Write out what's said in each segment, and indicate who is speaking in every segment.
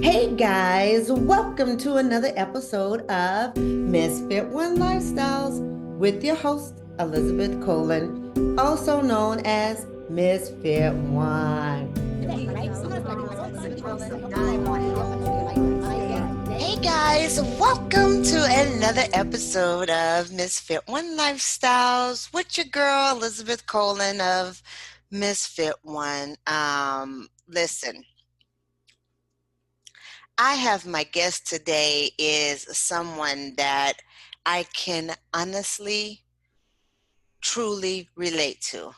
Speaker 1: Hey guys, welcome to another episode of Ms.FitOne Lifestyles with your host, Elizabeth Colin, also known as Ms. FitOne. Hey guys, welcome to another episode of Ms. FitOne Lifestyles with your girl, Elizabeth Colin of Ms. FitOne. Listen. I have my guest today is someone that I can honestly, truly relate to.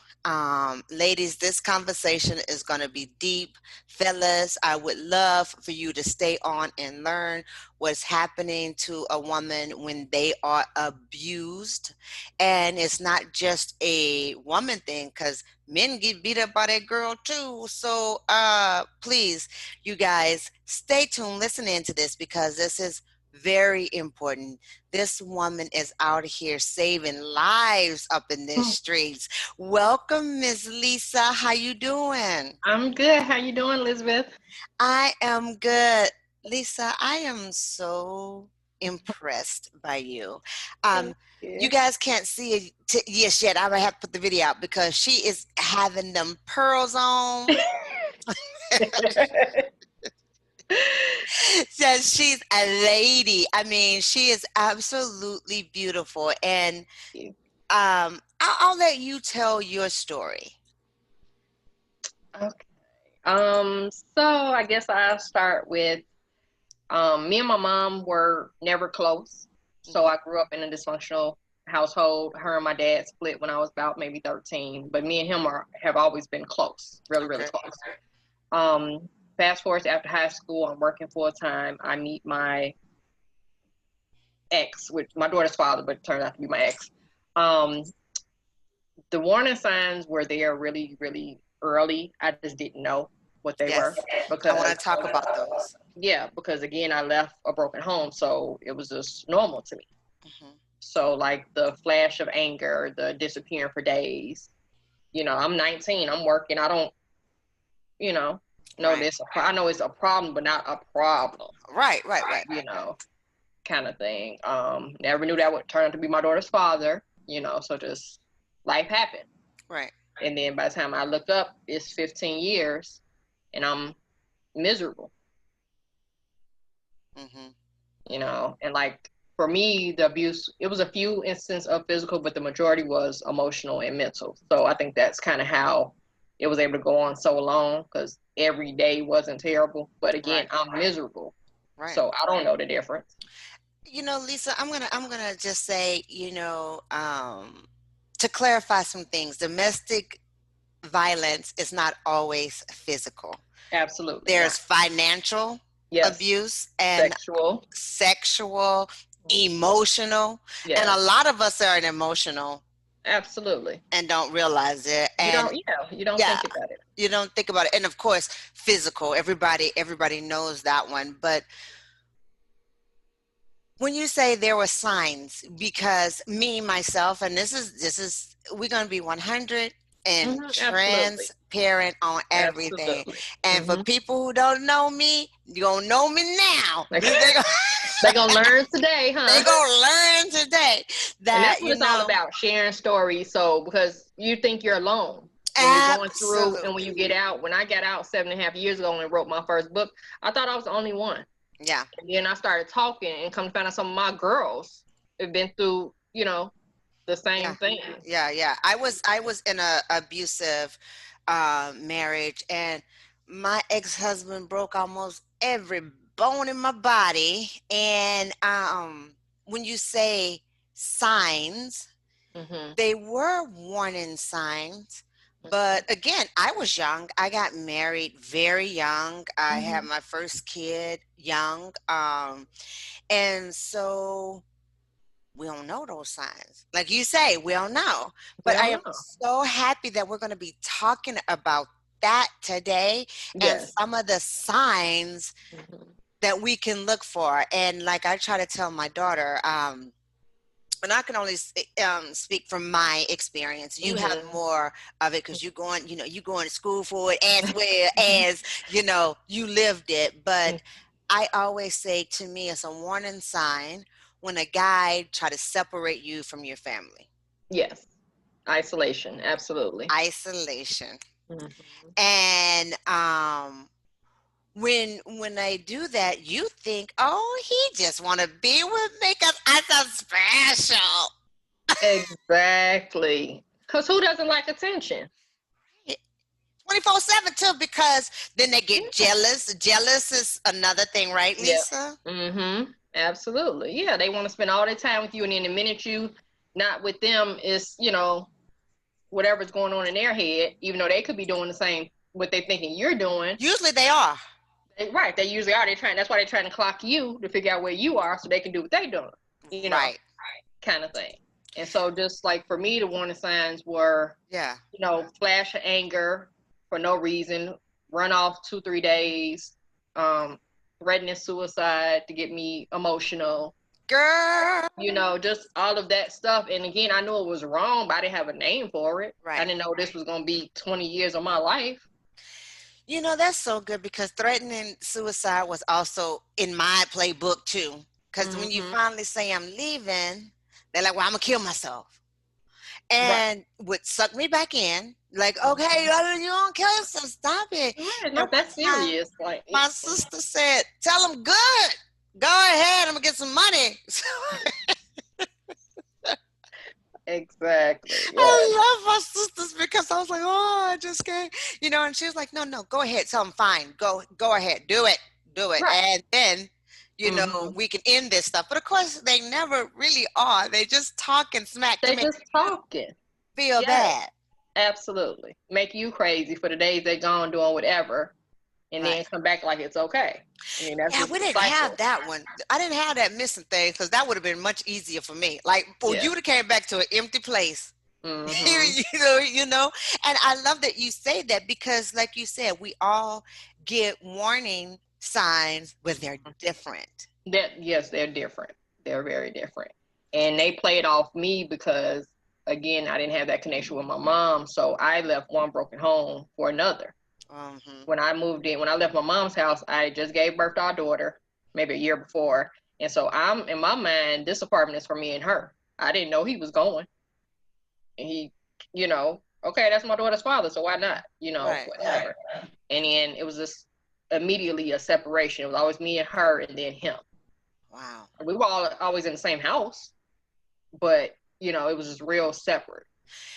Speaker 1: Ladies, this conversation is going to be deep. Fellas, I would love for you to stay on and learn what's happening to a woman when they are abused. And it's not just a woman thing because men get beat up by that girl too. So please, you guys, stay tuned, listen into this because this is very important. This woman is out here saving lives up in these streets. Welcome, Miss Lisa. How you doing?
Speaker 2: I'm good. How you doing, Elizabeth?
Speaker 1: I am good. Lisa, I am so impressed by you.
Speaker 2: Thank
Speaker 1: Um, you
Speaker 2: you.
Speaker 1: guys can't see it yes yet. I might have to put the video out because she is having them pearls on. Says she's a lady. I mean, she is absolutely beautiful. And I'll let you tell your story.
Speaker 2: Okay. So I guess I'll start with me and my mom were never close. So I grew up in a dysfunctional household. Her and my dad split when I was about maybe 13, but me and him have always been close, really, really
Speaker 1: Okay.
Speaker 2: close. Um, Fast forward to after high school, I'm working full time. I meet my ex, which my daughter's father, but it turned out to be my ex. Um, the warning signs were there really, really early. I just didn't know what they were
Speaker 1: Yes. I want
Speaker 2: because,
Speaker 1: to talk about those.
Speaker 2: yeah, because again, I left a broken home, so it was just normal to me.
Speaker 1: Hmm.
Speaker 2: So, like the flash of anger, the disappearing for days. I'm 19, I'm working, I don't, you know, know
Speaker 1: Right.
Speaker 2: this. I know it's a problem, but not a problem,
Speaker 1: Right, right, right.
Speaker 2: you know, kind of thing. Never knew that would turn out to be my daughter's father, so just life happened.
Speaker 1: Right.
Speaker 2: And then by the time I look up, it's 15 years and I'm miserable,
Speaker 1: Hmm.
Speaker 2: and like for me, the abuse, it was a few instances of physical, but the majority was emotional and mental. So I think that's kind of how it was able to go on so long because every day wasn't terrible. But again,
Speaker 1: Right.
Speaker 2: I'm miserable.
Speaker 1: Right.
Speaker 2: So I don't know the difference.
Speaker 1: Lisa, I'm gonna just say, to clarify some things, domestic violence is not always physical.
Speaker 2: Absolutely not.
Speaker 1: There's financial
Speaker 2: Yes.
Speaker 1: abuse and
Speaker 2: Sexual.
Speaker 1: sexual, emotional, and a
Speaker 2: Yes.
Speaker 1: lot of us are in emotional
Speaker 2: Absolutely.
Speaker 1: and don't realize it. And
Speaker 2: You don't
Speaker 1: yeah,
Speaker 2: think about it.
Speaker 1: you don't think about it. And of course, physical. Everybody knows that one. But when you say there were signs, because me myself, and this is we're gonna be 100 and
Speaker 2: Absolutely.
Speaker 1: transparent on everything.
Speaker 2: Absolutely.
Speaker 1: And for
Speaker 2: Hmm.
Speaker 1: people who don't know me, you gonna know me now.
Speaker 2: They're gonna learn today,
Speaker 1: They
Speaker 2: huh?
Speaker 1: gonna learn today
Speaker 2: And
Speaker 1: that
Speaker 2: that's what it's all about, sharing stories. So because you think you're alone when you're going through and when
Speaker 1: absolutely,
Speaker 2: you get out. When I got out 7.5 years ago and wrote my first book, I thought I was the only one.
Speaker 1: yeah.
Speaker 2: And then I started talking and come to find out some of my girls have been through, the
Speaker 1: Yeah,
Speaker 2: same thing.
Speaker 1: yeah. I was in a abusive marriage, and my ex-husband broke almost every bone in my body. And when you say signs,
Speaker 2: Hmm.
Speaker 1: they were warning signs. But again, I was young. I got married very young. I had
Speaker 2: Hmm.
Speaker 1: my first kid young. And so we don't know those signs. Like you say, we don't know.
Speaker 2: We
Speaker 1: But I
Speaker 2: don't
Speaker 1: am
Speaker 2: know.
Speaker 1: so happy that we're going to be talking about that today and
Speaker 2: Yes.
Speaker 1: some of the signs
Speaker 2: Hmm.
Speaker 1: that we can look for. And like I try to tell my daughter, and I can only speak from my experience. You have
Speaker 2: Hmm.
Speaker 1: more of it because you going to school for it as well as you lived it. But I always say, to me, it's a warning sign when a guy try to separate you from your family.
Speaker 2: Yes. Isolation. Absolutely.
Speaker 1: Isolation.
Speaker 2: Hmm.
Speaker 1: And when they do that, you think, oh, he just want to be with me because I so special.
Speaker 2: Exactly. Because who doesn't like attention?
Speaker 1: 24/7 too, because then they get
Speaker 2: Yeah.
Speaker 1: jealous. Jealous is another thing, right,
Speaker 2: Yeah.
Speaker 1: Lisa?
Speaker 2: Absolutely. Yeah. They want to spend all their time with you, and then the minute you not with them is, whatever's going on in their head, even though they could be doing the same what they thinking you're doing.
Speaker 1: Usually they are.
Speaker 2: Right. They usually are. They're trying. That's why they're trying to clock you to figure out where you are so they can do what they doing.
Speaker 1: Right.
Speaker 2: Kind of thing. And so, just like for me, the warning signs were,
Speaker 1: Yeah.
Speaker 2: flash of anger for no reason, run off 2 3 days, um, threatening suicide to get me emotional.
Speaker 1: Girl.
Speaker 2: Just all of that stuff. And again, I knew it was wrong, but I didn't have a name for it. I
Speaker 1: Right.
Speaker 2: didn't know this was going to be 20 years of my life.
Speaker 1: That's so good because threatening suicide was also in my playbook too. Because when you
Speaker 2: Hmm.
Speaker 1: finally say I'm leaving, they're like, well, I'm going to kill myself.
Speaker 2: Right.
Speaker 1: And would suck me back in, like, okay,
Speaker 2: Hmm.
Speaker 1: you don't kill yourself, stop it.
Speaker 2: Right.
Speaker 1: And
Speaker 2: Not
Speaker 1: one
Speaker 2: that
Speaker 1: time,
Speaker 2: serious. Like,
Speaker 1: my sister said, tell him good. Go ahead, I'm going to get some money.
Speaker 2: exactly. Yes.
Speaker 1: I love my sisters because I was like, oh, I just can't, and she was like, no, no, go ahead. Tell them, fine, go ahead, do it.
Speaker 2: Right.
Speaker 1: And then,
Speaker 2: Hmm.
Speaker 1: we can end this stuff. But of course, they never really are. They just talk and smack to
Speaker 2: They
Speaker 1: make
Speaker 2: just talking.
Speaker 1: you feel
Speaker 2: Yes.
Speaker 1: bad.
Speaker 2: Absolutely. Make you crazy for the days they gone doing whatever and
Speaker 1: Right.
Speaker 2: then come back like it's okay. That's
Speaker 1: Yeah,
Speaker 2: just
Speaker 1: we
Speaker 2: the
Speaker 1: didn't have
Speaker 2: cycle.
Speaker 1: that one. I didn't have that missing thing because that would have been much easier for me. Like, well,
Speaker 2: Yeah.
Speaker 1: you would have came back to an empty place.
Speaker 2: Hmm.
Speaker 1: you know. And I love that you say that because, like you said, we all get warning signs, but they're different.
Speaker 2: Yes, they're different. They're very different. And they played off me because again, I didn't have that connection with my mom. So I left one broken home for another.
Speaker 1: Hmm.
Speaker 2: When I moved in, when I left my mom's house, I just gave birth to our daughter, maybe a year before. And so I'm in my mind, this apartment is for me and her. I didn't know he was going. And he, okay, that's my daughter's father, so why not?
Speaker 1: Right.
Speaker 2: Whatever. And then it was just immediately a separation. It was always me and her and then him.
Speaker 1: Wow.
Speaker 2: We were all always in the same house, but it was just real separate.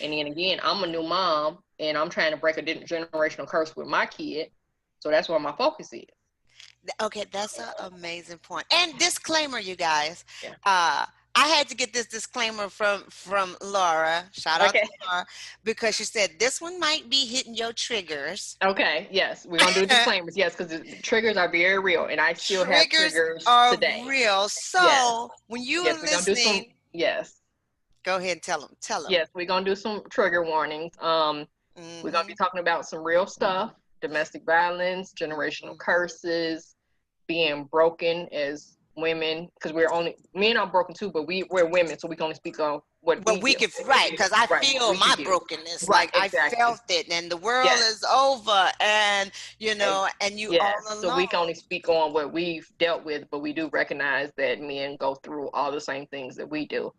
Speaker 2: And then again, I'm a new mom and I'm trying to break a generational curse with my kid. So that's where my focus is.
Speaker 1: Okay, that's an amazing point. And disclaimer, you guys.
Speaker 2: Yeah.
Speaker 1: I had to get this disclaimer from Laura. Shout out to
Speaker 2: Okay.
Speaker 1: Laura because she said this one might be hitting your triggers.
Speaker 2: Okay. Yes. We're going to do disclaimers. Yes. Because the triggers are very real. And I still have
Speaker 1: Triggers
Speaker 2: triggers
Speaker 1: are
Speaker 2: today.
Speaker 1: real.
Speaker 2: Yes.
Speaker 1: So when you
Speaker 2: Yes.
Speaker 1: are
Speaker 2: We're going to do some.
Speaker 1: listening,
Speaker 2: Yes.
Speaker 1: go ahead and tell them. Tell them.
Speaker 2: Yes. We're going to do some trigger warnings. We're going to be
Speaker 1: Mm-hmm.
Speaker 2: talking about some real stuff, domestic violence, generational curses, being broken as women, because we're only men are broken too, but we're women, so we can only speak on what
Speaker 1: But
Speaker 2: we
Speaker 1: we
Speaker 2: do.
Speaker 1: could, right, because I
Speaker 2: Right,
Speaker 1: feel
Speaker 2: we can
Speaker 1: my
Speaker 2: do.
Speaker 1: brokenness.
Speaker 2: Right,
Speaker 1: Like I
Speaker 2: exactly.
Speaker 1: felt it, and the world
Speaker 2: Yes.
Speaker 1: is over, and
Speaker 2: Ex-
Speaker 1: and you all
Speaker 2: yes. So we can
Speaker 1: alone.
Speaker 2: only speak on what we've dealt with, but we do recognize that men go through all the same things that we do.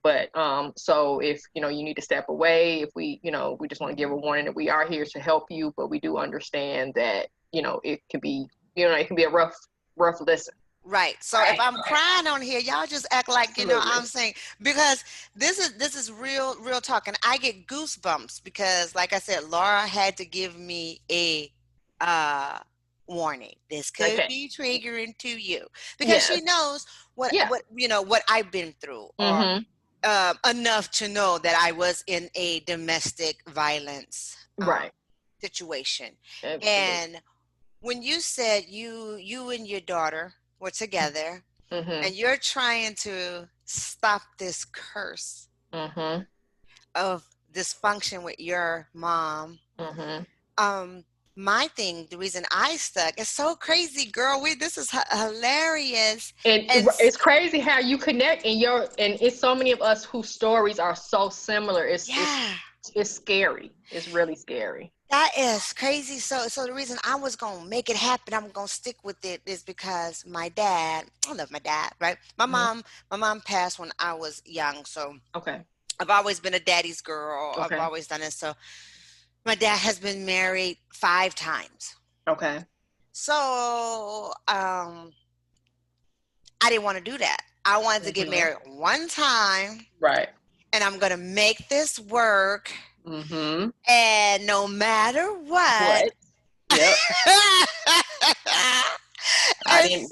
Speaker 2: But so if you need to step away, if we just want to give a warning that we are here to help you, but we do understand that it can be a rough listen.
Speaker 1: Right. So if I'm crying on here, y'all just act like I'm
Speaker 2: Absolutely.
Speaker 1: saying, because this is real talk, and I get goosebumps because, like I said, Laura had to give me a uh warning. This could
Speaker 2: Okay.
Speaker 1: be triggering to you because she
Speaker 2: Yes.
Speaker 1: knows what
Speaker 2: Yeah.
Speaker 1: what I've been through, or
Speaker 2: Mm-hmm.
Speaker 1: enough to know that I was in a domestic violence
Speaker 2: Right.
Speaker 1: situation.
Speaker 2: Absolutely.
Speaker 1: And when you said you and your daughter were together
Speaker 2: Mm-hmm.
Speaker 1: and you're trying to stop this curse
Speaker 2: Mm-hmm.
Speaker 1: of dysfunction with your mom,
Speaker 2: Mm-hmm.
Speaker 1: um my thing, the reason I stuck, is so crazy, girl. This is hilarious.
Speaker 2: And
Speaker 1: And
Speaker 2: it's crazy how you connect, and it's so many of us whose stories are so similar. It's
Speaker 1: yeah,
Speaker 2: it's scary. It's really scary.
Speaker 1: That is crazy. So the reason I was gonna make it happen, I'm gonna stick with it, is because my dad. I love my dad, right?
Speaker 2: Hmm.
Speaker 1: My mom passed when I was young, so
Speaker 2: Okay.
Speaker 1: I've always been a daddy's girl. I've
Speaker 2: Okay.
Speaker 1: always done it. So my dad has been married 5 times.
Speaker 2: Okay.
Speaker 1: So I didn't want to do that. I wanted to get
Speaker 2: Hmm.
Speaker 1: married one time,
Speaker 2: Right.
Speaker 1: and I'm gonna make this work.
Speaker 2: Hmm.
Speaker 1: And no matter what,
Speaker 2: What? Yep. I
Speaker 1: and
Speaker 2: didn't.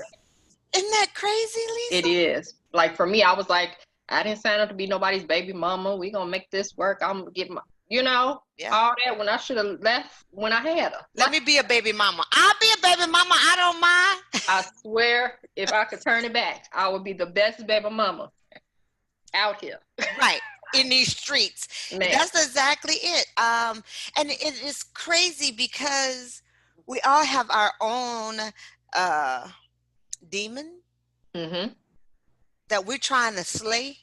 Speaker 1: isn't that crazy,
Speaker 2: It
Speaker 1: Lisa?
Speaker 2: is. Like for me, I was like, I didn't sign up to be nobody's baby mama. We gonna make this work. I'm gonna get my,
Speaker 1: Yeah.
Speaker 2: all that when I should have left when I had her.
Speaker 1: Let
Speaker 2: Like
Speaker 1: me be a baby mama. I'll be a baby mama. I don't mind.
Speaker 2: I swear, if I could turn it back, I would be the best baby mama out here,
Speaker 1: Right. In these streets.
Speaker 2: man.
Speaker 1: That's exactly it. And it is crazy because we all have our own uh demon
Speaker 2: Hmm.
Speaker 1: that we're trying to slay.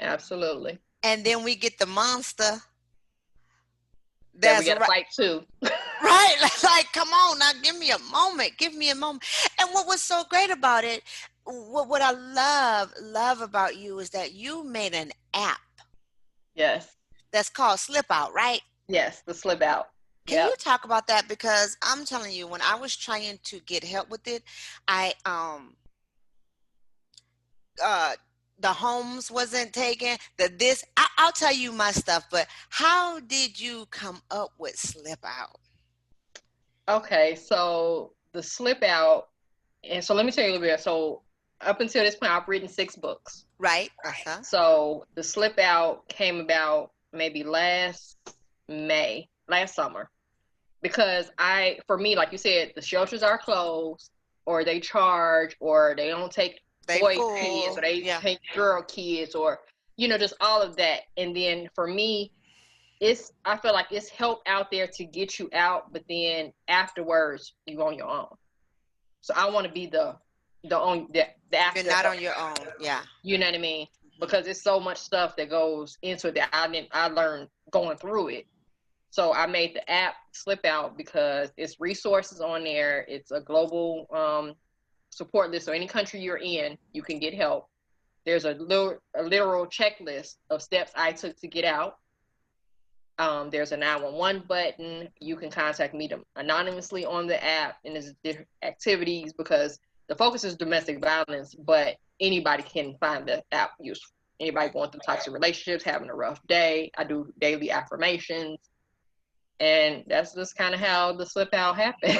Speaker 2: Absolutely.
Speaker 1: And then we get the monster
Speaker 2: That we
Speaker 1: that's
Speaker 2: got to
Speaker 1: right.
Speaker 2: fight too.
Speaker 1: Right. Like, come on now, give me a moment. Give me a moment. And what was so great about it, what I love about you is that you made an app
Speaker 2: Yes.
Speaker 1: that's called Slip Out, right?
Speaker 2: Yes. The slip out.
Speaker 1: Can you
Speaker 2: Yep.
Speaker 1: talk about that? Because I'm telling you, when I was trying to get help with it, I uh the homes wasn't taken, I'll tell you my stuff, but how did you come up with Slip Out?
Speaker 2: Okay. So the slip out, and so let me tell you a little bit. So up until this point, I've written 6 books.
Speaker 1: Right? Uh-huh.
Speaker 2: So the slip out came about maybe last summer, because for me, like you said, the shelters are closed, or they charge, or they don't take
Speaker 1: They
Speaker 2: boys' kids,
Speaker 1: full.
Speaker 2: or they
Speaker 1: Yeah.
Speaker 2: take girl kids, or just all of that. And then for me, I feel like it's help out there to get you out, but then afterwards you on your own. So I want to be the
Speaker 1: You're
Speaker 2: after
Speaker 1: not
Speaker 2: help.
Speaker 1: on your own. Yeah.
Speaker 2: You know what I mean?
Speaker 1: Mhm.
Speaker 2: Because it's so much stuff that goes into it that I learned going through it. So I made the app Slip Out because it's resources on there. It's a global support list. So any country you're in, you can get help. There's a literal checklist of steps I took to get out. There's a 911 button. You can contact me anonymously on the app, and there's different activities because the focus is domestic violence, but anybody can find the app useful. Anybody
Speaker 1: Right.
Speaker 2: going through toxic relationships, having a rough day. I do daily affirmations, and that's just kind of how the slip out happened.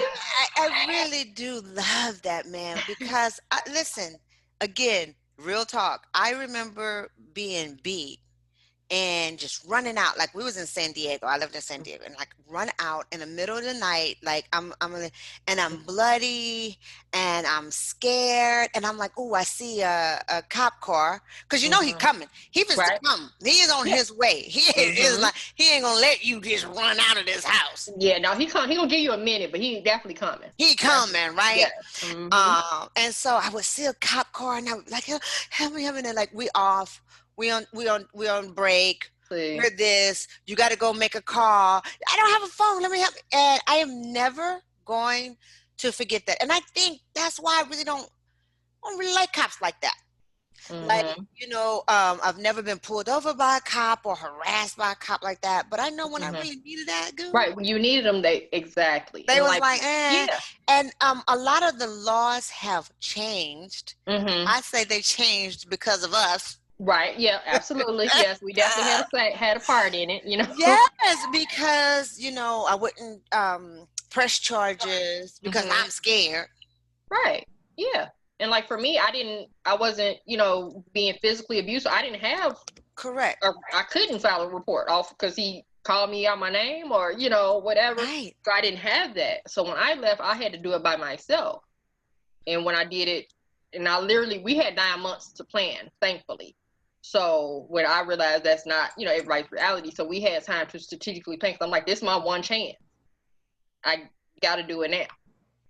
Speaker 1: I really do love that, man, because listen, again, real talk. I remember being beat and just running out, like we was in San Diego. I lived in San Diego, and like run out in the middle of the night, like and I'm bloody and I'm scared, and I'm like, oh, I see a cop car, because you know he
Speaker 2: Hmm.
Speaker 1: coming. He was to
Speaker 2: Right?
Speaker 1: come. He is on
Speaker 2: Yeah.
Speaker 1: his way. He is
Speaker 2: Hmm.
Speaker 1: like, he ain't gonna let you just run out of this house.
Speaker 2: Yeah. No, he gonna give you a minute, but he definitely coming.
Speaker 1: He
Speaker 2: Definitely.
Speaker 1: coming, right?
Speaker 2: Yes. Hmm.
Speaker 1: And so I would see a cop car, and I would like, help me, help me. And they're like, we off. We on break.
Speaker 2: See.
Speaker 1: We're this. You got to go make a call. I don't have a phone. Let me help. And I am never going to forget that. And I think that's why I don't really like cops like that. Like,
Speaker 2: Hmm.
Speaker 1: I've never been pulled over by a cop or harassed by a cop like that. But I know when I
Speaker 2: Hmm.
Speaker 1: really needed that, girl,
Speaker 2: Right. When you needed them, they exactly.
Speaker 1: they
Speaker 2: And
Speaker 1: was
Speaker 2: like,
Speaker 1: like, eh.
Speaker 2: yeah.
Speaker 1: And a lot of the laws have changed.
Speaker 2: Hmm.
Speaker 1: I say they changed because of us.
Speaker 2: Right. Yeah. Absolutely. Yes. We definitely had a part in it.
Speaker 1: Yes, because I wouldn't press charges because
Speaker 2: Hmm.
Speaker 1: I'm scared.
Speaker 2: Right. Yeah. And like for me, I wasn't, being physically abused. So I didn't have,
Speaker 1: Correct.
Speaker 2: I couldn't file a report off because he called me out my name or, whatever.
Speaker 1: Right.
Speaker 2: So I didn't have that. So when I left, I had to do it by myself. And when I did it, and we had 9 months to plan, thankfully. So when I realized that's not, everybody's reality. So we had time to strategically plan. 'Cause I'm like, this is my one chance. I got to do it now,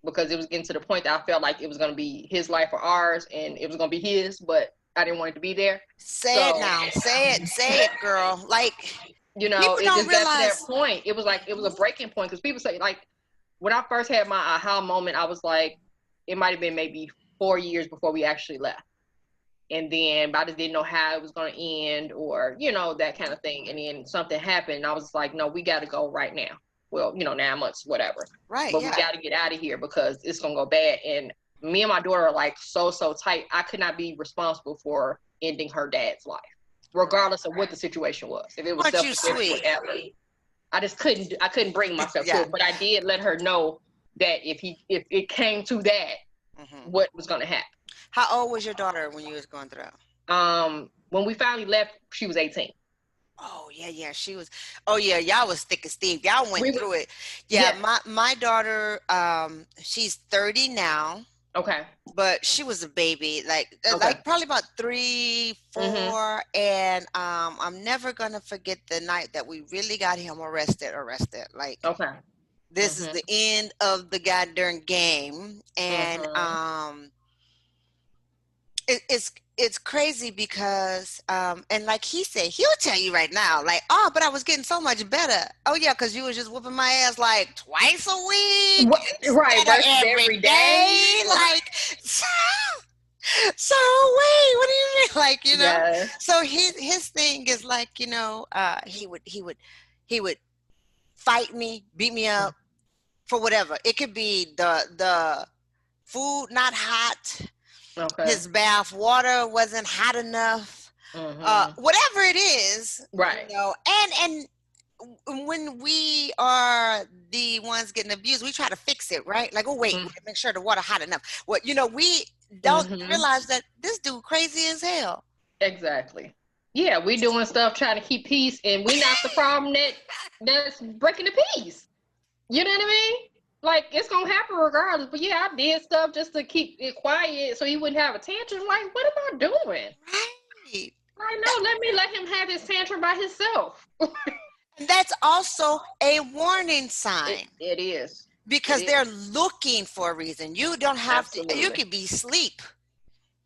Speaker 2: because it was getting to the point that I felt like it was going to be his life or ours, and it was going to be his, but I didn't want it to be there.
Speaker 1: Say it
Speaker 2: So
Speaker 1: now. Say it. Say it, girl. Like,
Speaker 2: You know,
Speaker 1: People
Speaker 2: it
Speaker 1: don't
Speaker 2: just got to that
Speaker 1: realize.
Speaker 2: point. It was like it was a breaking point because people say like when I first had my aha moment, I was like, it might have been maybe 4 years before we actually left. And then I just didn't know how it was going to end or, you know, that kind of thing. And then something happened. And I was like, no, we got to go right now. Well, you know, 9 months, whatever.
Speaker 1: Right,
Speaker 2: But we
Speaker 1: yeah.
Speaker 2: got to get out of here because it's going to go bad. And me and my daughter are like so tight. I could not be responsible for ending her dad's life,
Speaker 1: Right.
Speaker 2: regardless of what the situation was. If it was
Speaker 1: Aren't you
Speaker 2: self-defense,
Speaker 1: sweet?
Speaker 2: whatever. I couldn't bring myself to
Speaker 1: Yeah.
Speaker 2: it. But I did let her know that if it came to that,
Speaker 1: Hmm.
Speaker 2: what was going to happen.
Speaker 1: How old was your daughter when you was going through?
Speaker 2: When we finally left, she was 18.
Speaker 1: Oh yeah, yeah. She was. Oh yeah, y'all was thick as Steve. Y'all went
Speaker 2: We
Speaker 1: through it. Yeah,
Speaker 2: yeah.
Speaker 1: my daughter, she's 30 now,
Speaker 2: Okay.
Speaker 1: but she was a baby,
Speaker 2: Okay.
Speaker 1: like probably about three,
Speaker 2: Mhm.
Speaker 1: 4, and I'm never gonna forget the night that we really got him arrested. Like
Speaker 2: Okay.
Speaker 1: this is
Speaker 2: Mhm.
Speaker 1: the end of the goddamn game, and
Speaker 2: Mhm.
Speaker 1: it's crazy because and like he said, he'll tell you right now, like, oh, but I was getting so much better. Oh yeah, because you was just whooping my ass like twice a week
Speaker 2: Right.
Speaker 1: instead of
Speaker 2: Versus
Speaker 1: every
Speaker 2: every day.
Speaker 1: day. Like, so, so wait, what do you mean? Like,
Speaker 2: Yes.
Speaker 1: so his thing is like, he would fight me, beat me up for whatever. It could be the food not hot,
Speaker 2: Okay.
Speaker 1: his bath water wasn't hot enough,
Speaker 2: Mhm.
Speaker 1: whatever it is,
Speaker 2: Right.
Speaker 1: and when we are the ones getting abused, we try to fix it, right? Like, oh wait,
Speaker 2: Mm.
Speaker 1: make sure the water hot enough. Well, we don't
Speaker 2: Mhm.
Speaker 1: realize that this dude crazy as hell.
Speaker 2: Exactly. Yeah, we doing stuff trying to keep peace, and we not the problem that's breaking the peace. You know what I mean? Like it's gonna happen regardless. But yeah, I did stuff just to keep it quiet so he wouldn't have a tantrum. Like, what am I doing?
Speaker 1: Right.
Speaker 2: Like,
Speaker 1: That,
Speaker 2: no, let him have his tantrum by himself.
Speaker 1: and that's also a warning
Speaker 2: It
Speaker 1: sign
Speaker 2: it is. It
Speaker 1: because they're
Speaker 2: is.
Speaker 1: looking for a reason. You don't have to. You
Speaker 2: Absolutely.
Speaker 1: could be asleep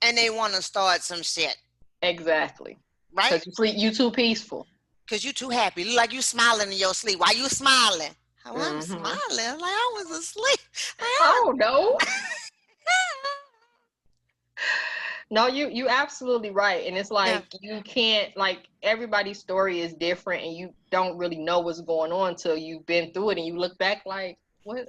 Speaker 1: and they want to start some shit,
Speaker 2: Exactly.
Speaker 1: right?
Speaker 2: Because you sleep, you too peaceful.
Speaker 1: Because you too happy. You look like you smiling in your sleep. Why you smiling? Well, I'm
Speaker 2: Mm-hmm.
Speaker 1: smiling. Like I was asleep. Like,
Speaker 2: Oh no. No, you absolutely right. And it's
Speaker 1: yeah,
Speaker 2: like you can't like everybody's story is different and you don't really know what's going on till you've been through it and you look back
Speaker 1: the
Speaker 2: what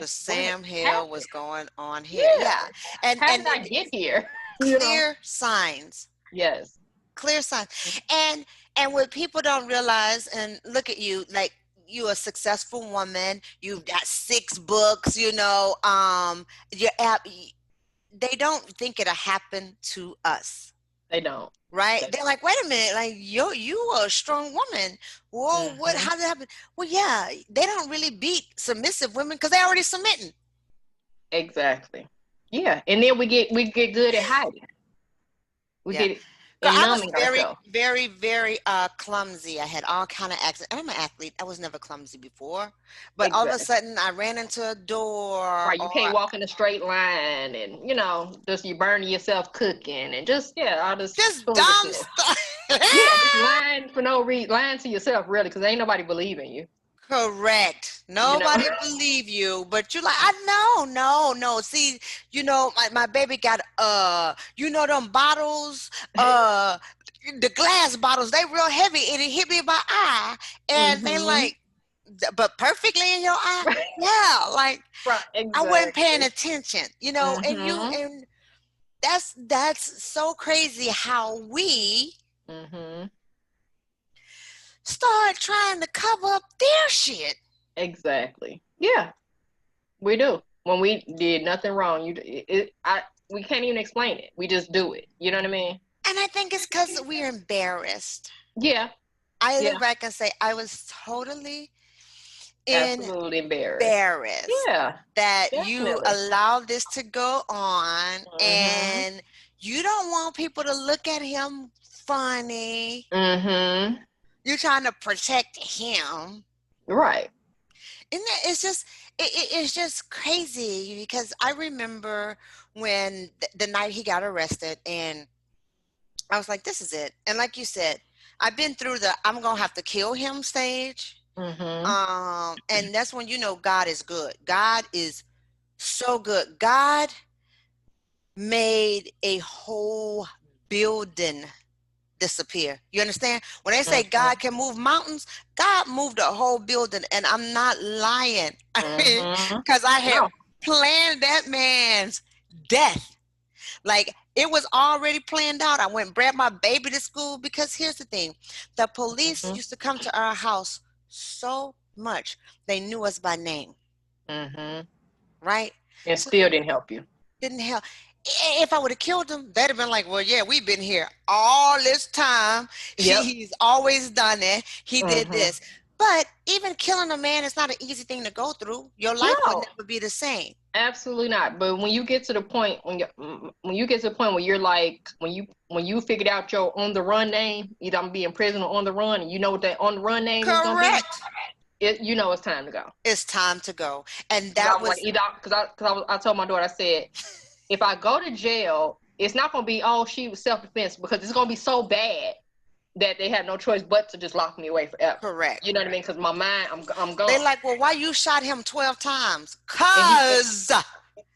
Speaker 1: Sam Hill was
Speaker 2: happened?
Speaker 1: going on here.
Speaker 2: Yeah.
Speaker 1: Yeah, and
Speaker 2: How did I get here? You know?
Speaker 1: clear signs,
Speaker 2: Yes.
Speaker 1: clear signs, and what people don't realize. And look at you, like you a successful woman. You've got 6 books. Your app. They don't think it'll happen to us.
Speaker 2: They don't.
Speaker 1: Right?
Speaker 2: They
Speaker 1: They're like, wait a minute, like you are a strong woman. Whoa,
Speaker 2: don't.
Speaker 1: what? How did that happen? Well, yeah, they don't really beat submissive women because they already submitting.
Speaker 2: Exactly. Yeah. And then we get good at hiding. We
Speaker 1: Yeah.
Speaker 2: get
Speaker 1: Girl,
Speaker 2: in
Speaker 1: I was
Speaker 2: numbing
Speaker 1: very,
Speaker 2: ourselves.
Speaker 1: very, very clumsy. I had all kind of accidents. I'm an athlete. I was never clumsy before, but all of a
Speaker 2: Exactly.
Speaker 1: sudden I ran into a door
Speaker 2: Right, you
Speaker 1: or
Speaker 2: can't walk in a straight line, and just you burning yourself cooking, and just yeah, all this
Speaker 1: just dumb
Speaker 2: foolishness.
Speaker 1: stuff.
Speaker 2: Yeah, just lying for no reason, lying to yourself, really, because ain't nobody believing you.
Speaker 1: Correct.
Speaker 2: You know.
Speaker 1: Nobody believe you, but you like, I know, no, no. See, my baby got them bottles, uh the glass bottles, they real heavy and it hit me in my eye and they
Speaker 2: Mhm.
Speaker 1: like, but perfectly in your eye. Yeah, like
Speaker 2: Right.
Speaker 1: I wasn't paying
Speaker 2: Exactly.
Speaker 1: attention,
Speaker 2: Mhm.
Speaker 1: and that's so crazy how we
Speaker 2: Mhm.
Speaker 1: start trying to cover up their shit.
Speaker 2: Exactly. Yeah, we do. When we did nothing wrong, we can't even explain it. We just do it. You know what I mean?
Speaker 1: And I think it's because we're embarrassed.
Speaker 2: Yeah.
Speaker 1: I look
Speaker 2: Yeah.
Speaker 1: back and say I was totally
Speaker 2: Absolutely embarrassed.
Speaker 1: embarrassed
Speaker 2: Yeah.
Speaker 1: that you
Speaker 2: Definitely.
Speaker 1: allowed this to go on,
Speaker 2: Mhm.
Speaker 1: and you don't want people to look at him funny.
Speaker 2: Mhm.
Speaker 1: You're trying to protect him.
Speaker 2: Right.
Speaker 1: And it's just crazy because I remember when the night he got arrested, and I was like, this is it. And like you said, I've been through the I'm gonna have to kill him stage.
Speaker 2: Mm-hmm.
Speaker 1: And that's when you know God is good. God is so good. God made a whole building disappear. You understand? When they say God can move mountains, God moved a whole building, and I'm not lying. I mean,
Speaker 2: Mm-hmm.
Speaker 1: because I had
Speaker 2: No.
Speaker 1: planned that man's death. Like it was already planned out. I went and grabbed my baby to school because here's the thing: the police
Speaker 2: Mm-hmm.
Speaker 1: used to come to our house so much. They knew us by name,
Speaker 2: Mm-hmm.
Speaker 1: right?
Speaker 2: And
Speaker 1: So
Speaker 2: still didn't help you.
Speaker 1: didn't help. If I would have killed him, they'd have been like, well, yeah, we've been here all this time.
Speaker 2: Yep.
Speaker 1: He's always done it. He did
Speaker 2: Mm-hmm.
Speaker 1: this. But even killing a man is not an easy thing to go through. Your life would
Speaker 2: No.
Speaker 1: never be the same.
Speaker 2: Absolutely not. But when you get to the point when you get to the point where you're like when you figured out your on the run name, either I'm gonna be in prison or on the run, and you know what that on the run name is gonna be,
Speaker 1: Correct.
Speaker 2: you know it's time to go.
Speaker 1: It's time to go. And
Speaker 2: Because
Speaker 1: that
Speaker 2: I'm like
Speaker 1: was
Speaker 2: either I told my daughter, I said, if I go to jail, it's not gonna be, oh, she was self defense, because it's gonna be so bad that they had no choice but to just lock me away forever.
Speaker 1: correct.
Speaker 2: You know what I mean? Because my mind, I'm
Speaker 1: They
Speaker 2: gone.
Speaker 1: like, well, why you shot him 12 times?
Speaker 2: And
Speaker 1: Cause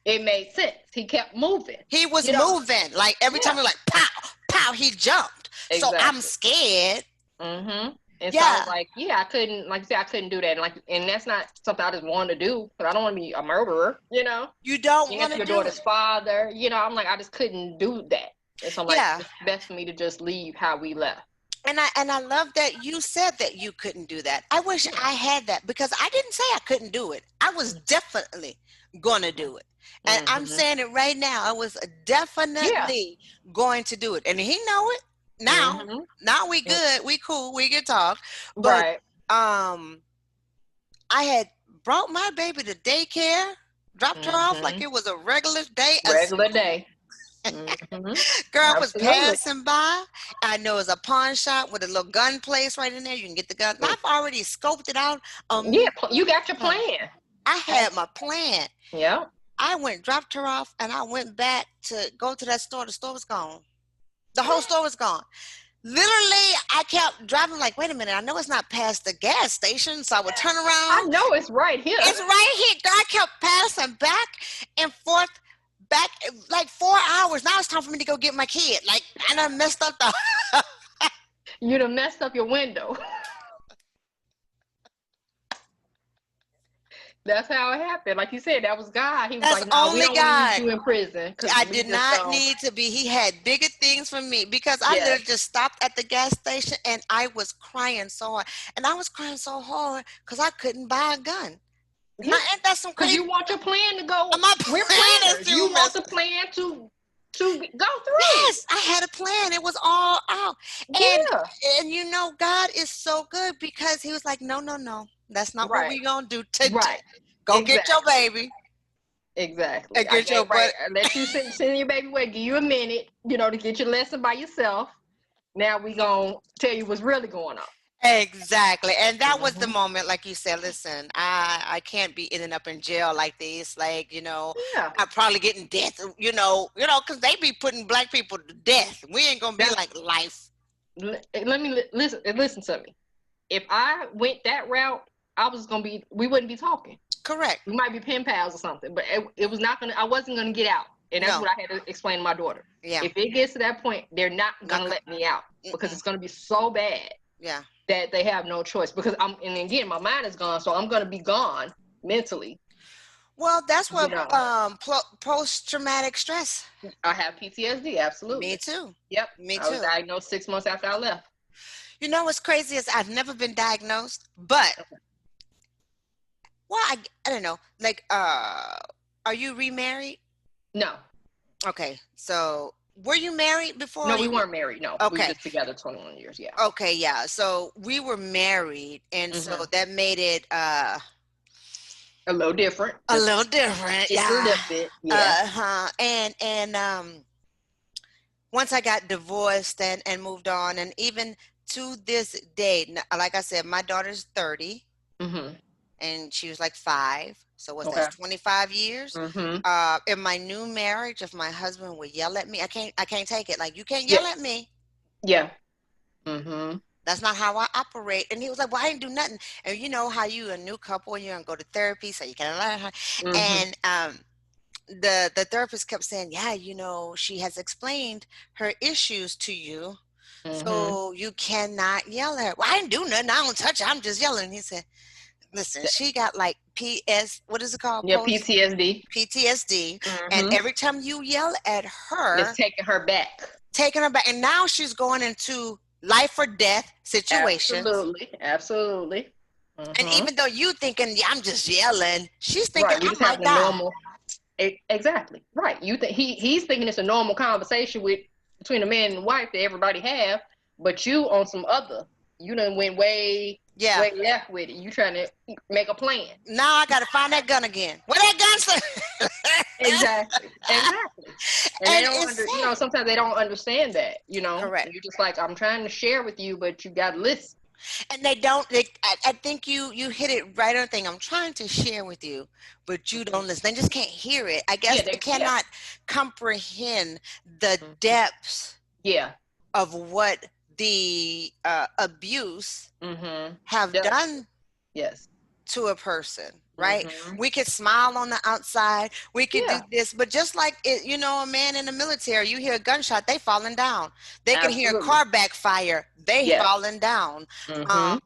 Speaker 2: it made sense. He kept moving.
Speaker 1: he was
Speaker 2: You know?
Speaker 1: moving. Like every time
Speaker 2: Yeah.
Speaker 1: you're like, pow, pow, he jumped. So I'm
Speaker 2: Exactly.
Speaker 1: scared.
Speaker 2: Mm-hmm. And so I was
Speaker 1: Yeah,
Speaker 2: like, yeah, I couldn't, like you said, I couldn't do that. And that's not something I just wanted to do, because I don't want to be a murderer, you know?
Speaker 1: you don't
Speaker 2: And
Speaker 1: want
Speaker 2: that's
Speaker 1: to
Speaker 2: your
Speaker 1: do
Speaker 2: daughter's
Speaker 1: it.
Speaker 2: father, you know? I'm like, I just couldn't do that. And so I'm like,
Speaker 1: Yeah.
Speaker 2: it's best for me to just leave how we left.
Speaker 1: And I love that you said that you couldn't do that. I wish
Speaker 2: Yeah.
Speaker 1: I had that because I didn't say I couldn't do it. I was definitely going to do it. And I'm
Speaker 2: Mm-hmm.
Speaker 1: saying it right now. I was
Speaker 2: Yeah.
Speaker 1: definitely going to do it. And he know it now.
Speaker 2: Mm-hmm.
Speaker 1: Now we good. We cool. We can talk. But
Speaker 2: Right.
Speaker 1: um I had brought my baby to daycare, dropped her off like
Speaker 2: Mm-hmm.
Speaker 1: it was a regular day of
Speaker 2: Regular
Speaker 1: school.
Speaker 2: day. Mm-hmm.
Speaker 1: Girl was
Speaker 2: Absolutely.
Speaker 1: passing by. I know it's a pawn shop with a little gun place right in there. You can get the gun. I've already scoped it out.
Speaker 2: Yeah, you got your
Speaker 1: Oh,
Speaker 2: plan.
Speaker 1: I had my plan.
Speaker 2: Yeah.
Speaker 1: I went, dropped her off, and I went back to go to that store. The store was gone. The whole store was gone. Literally, I kept driving like, wait a minute, I know it's not past the gas station. So I would turn
Speaker 2: I
Speaker 1: around.
Speaker 2: know it's right here.
Speaker 1: It's right here. Girl, I kept passing back and forth, back like 4 hours. Now it's time for me to go get my kid. Like, I done messed up the
Speaker 2: You done messed up your window. That's how it happened. Like you said, that was God. He was
Speaker 1: That's
Speaker 2: like, "No, we
Speaker 1: only
Speaker 2: don't need
Speaker 1: God.
Speaker 2: you in prison because
Speaker 1: I
Speaker 2: we
Speaker 1: did
Speaker 2: just
Speaker 1: not
Speaker 2: don't."
Speaker 1: need to be. He had bigger things for me because I
Speaker 2: Yes.
Speaker 1: literally just stopped at the gas station and I was crying so hard. And I was crying so hard because I couldn't buy a gun.
Speaker 2: Yeah.
Speaker 1: Now, ain't that some
Speaker 2: Because
Speaker 1: crazy?
Speaker 2: you want your plan to go.
Speaker 1: My
Speaker 2: We're
Speaker 1: plan is
Speaker 2: planners. You
Speaker 1: too
Speaker 2: want
Speaker 1: messed.
Speaker 2: the plan to go through.
Speaker 1: Yes, I had a plan. It was all out. And
Speaker 2: Yeah.
Speaker 1: and you know, God is so good because he was like, no, no, no. That's not what
Speaker 2: Right.
Speaker 1: we gonna do today.
Speaker 2: Right.
Speaker 1: Go get your
Speaker 2: Exactly.
Speaker 1: baby
Speaker 2: Exactly.
Speaker 1: and
Speaker 2: I
Speaker 1: get your
Speaker 2: gave right.
Speaker 1: butt.
Speaker 2: I let you send your baby away. Give you a minute, to get your lesson by yourself. Now we gonna tell you what's really going on.
Speaker 1: Exactly. And that was the
Speaker 2: Hmm.
Speaker 1: moment, like you said, listen, I can't be ending up in jail like this. Like,
Speaker 2: Yeah.
Speaker 1: I'm probably getting death, because they be putting black people to death. We ain't gonna be
Speaker 2: That's
Speaker 1: like life.
Speaker 2: let me listen to me. If I went that route, we wouldn't be talking.
Speaker 1: Correct.
Speaker 2: We might be pen pals or something, but it was not gonna. I wasn't gonna get out, and that's
Speaker 1: No.
Speaker 2: what I had to explain to my daughter.
Speaker 1: Yeah.
Speaker 2: If it gets to that point, they're not
Speaker 1: Not
Speaker 2: gonna
Speaker 1: go-
Speaker 2: let me out because
Speaker 1: mm-mm.
Speaker 2: it's gonna be so bad
Speaker 1: Yeah.
Speaker 2: that they have no choice. Because and again, my mind is gone, so I'm gonna be gone mentally.
Speaker 1: Well, that's
Speaker 2: You
Speaker 1: what
Speaker 2: know,
Speaker 1: post traumatic stress.
Speaker 2: I have PTSD.
Speaker 1: Me
Speaker 2: Absolutely.
Speaker 1: too.
Speaker 2: Yep.
Speaker 1: Me
Speaker 2: I was
Speaker 1: too.
Speaker 2: diagnosed 6 months after I left.
Speaker 1: You know what's crazy is I've never been diagnosed, but well, I don't know. Like, are you remarried?
Speaker 2: No,
Speaker 1: Okay, so were you married before
Speaker 2: no, we
Speaker 1: you?
Speaker 2: weren't married. No, we were
Speaker 1: Okay,
Speaker 2: just together 21 years. Yeah.
Speaker 1: okay, yeah. So we were married, and so
Speaker 2: Hmm.
Speaker 1: that made it
Speaker 2: A little different,
Speaker 1: a little different,
Speaker 2: just a
Speaker 1: yeah.
Speaker 2: little bit. Yeah.
Speaker 1: And once I got divorced and moved on, and even to this day, like I said, my daughter's 30,
Speaker 2: Hmm.
Speaker 1: and she was like 5. So what's that?
Speaker 2: Okay.
Speaker 1: 25 years.
Speaker 2: Hmm.
Speaker 1: In my new marriage, if my husband would yell at me, I can't take it. Like you can't
Speaker 2: Yeah.
Speaker 1: yell at me.
Speaker 2: Yeah. Hmm.
Speaker 1: That's not how I operate. And he was like, well, I didn't do nothing. And you know how you a new couple and you're gonna go to therapy so you can learn how.
Speaker 2: Mm-hmm.
Speaker 1: And the therapist kept saying, yeah, you know, she has explained her issues to you,
Speaker 2: Mm-hmm.
Speaker 1: so you cannot yell at her. Well, I didn't do nothing. I don't touch her. I'm just yelling. He said, listen, she got like what is it called?
Speaker 2: Yeah,
Speaker 1: Post
Speaker 2: PTSD.
Speaker 1: PTSD. And
Speaker 2: Mm-hmm.
Speaker 1: every time you yell at
Speaker 2: It's
Speaker 1: her,
Speaker 2: taking her back.
Speaker 1: taking her back, and now she's going into life or death situations.
Speaker 2: Absolutely. Absolutely.
Speaker 1: And
Speaker 2: Mm-hmm.
Speaker 1: even though you thinking, yeah, I'm just yelling, she's thinking
Speaker 2: Right. We
Speaker 1: I
Speaker 2: just
Speaker 1: might
Speaker 2: having a
Speaker 1: die.
Speaker 2: normal. Exactly. Right. You think he's thinking it's a normal conversation with between a man and wife that everybody have, but you on some other. You done went
Speaker 1: Yeah.
Speaker 2: way left with it. You trying to make a plan.
Speaker 1: Now I got to find that gun again. Where that gun say?
Speaker 2: Exactly. Exactly. And they
Speaker 1: And
Speaker 2: don't
Speaker 1: it's sad.
Speaker 2: sometimes they don't understand that,
Speaker 1: Correct.
Speaker 2: You're just like, I'm trying to share with you, but you got to listen.
Speaker 1: And they don't. I think you hit it right on the thing. I'm trying to share with you, but you
Speaker 2: Hmm.
Speaker 1: don't listen. They just can't hear it. I guess
Speaker 2: Yeah,
Speaker 1: they
Speaker 2: yeah.
Speaker 1: cannot comprehend the
Speaker 2: Hmm.
Speaker 1: depths
Speaker 2: Yeah.
Speaker 1: of what the abuse
Speaker 2: Mm-hmm.
Speaker 1: have
Speaker 2: Yep.
Speaker 1: done
Speaker 2: Yes.
Speaker 1: to a person, right?
Speaker 2: Mm-hmm.
Speaker 1: We could smile on the outside, we could do
Speaker 2: Yeah.
Speaker 1: this, but just like it, you know, a man in the military, you hear a gunshot, they falling down. They can hear a
Speaker 2: Absolutely.
Speaker 1: car backfire, they
Speaker 2: Yes.
Speaker 1: falling down. Um,
Speaker 2: Mm-hmm.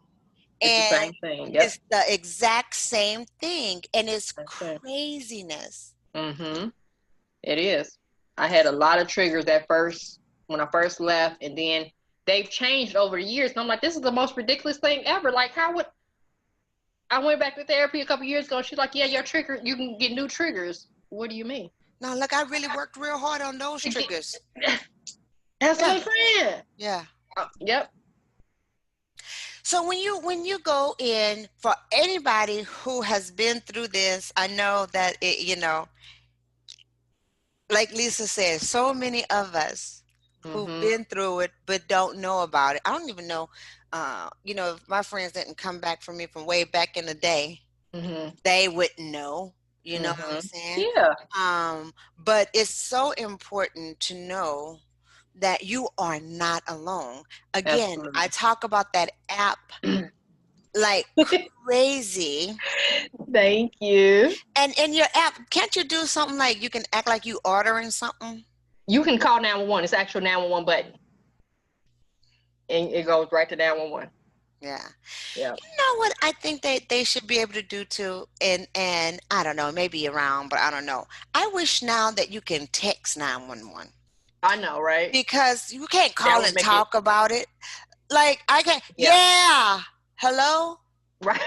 Speaker 2: It's the
Speaker 1: and
Speaker 2: same thing. Yep.
Speaker 1: it's the exact same thing, and it's
Speaker 2: Okay.
Speaker 1: craziness.
Speaker 2: Mm-hmm. It is. I had a lot of triggers at first when I first left, and then they've changed over the years. And I'm like, this is the most ridiculous thing ever. Like, how would I went back to therapy a couple years ago? She's like, yeah, your trigger, you can get new triggers. What do you mean?
Speaker 1: Now, look, I really worked real hard on those triggers.
Speaker 2: That's
Speaker 1: Yeah,
Speaker 2: what I'm saying.
Speaker 1: yeah.
Speaker 2: Yep.
Speaker 1: So when you go in, for anybody who has been through this, I know that it, you know, like Lisa said, so many of us who've
Speaker 2: Mm-hmm.
Speaker 1: been through it but don't know about it. I don't even know, you know, if my friends didn't come back from me from way back in the day,
Speaker 2: Mm-hmm.
Speaker 1: they wouldn't know. You know what I'm
Speaker 2: Mm-hmm.
Speaker 1: saying?
Speaker 2: Yeah.
Speaker 1: But it's so important to know that you are not alone. Again, I
Speaker 2: Absolutely.
Speaker 1: talk about that app like crazy.
Speaker 2: Thank you.
Speaker 1: And in your app, can't you do something like you can act like you ordering something?
Speaker 2: You can call 911. It's actual 911 button, and it goes right to 911.
Speaker 1: Yeah.
Speaker 2: Yeah.
Speaker 1: You know what I think they should be able to do too, and I don't know, maybe around, but I don't know. I wish now that you can text 911
Speaker 2: I know, right?
Speaker 1: because you can't
Speaker 2: That
Speaker 1: call
Speaker 2: would
Speaker 1: and
Speaker 2: make it
Speaker 1: talk about it. Like I can,
Speaker 2: yeah.
Speaker 1: yeah, hello.
Speaker 2: Right.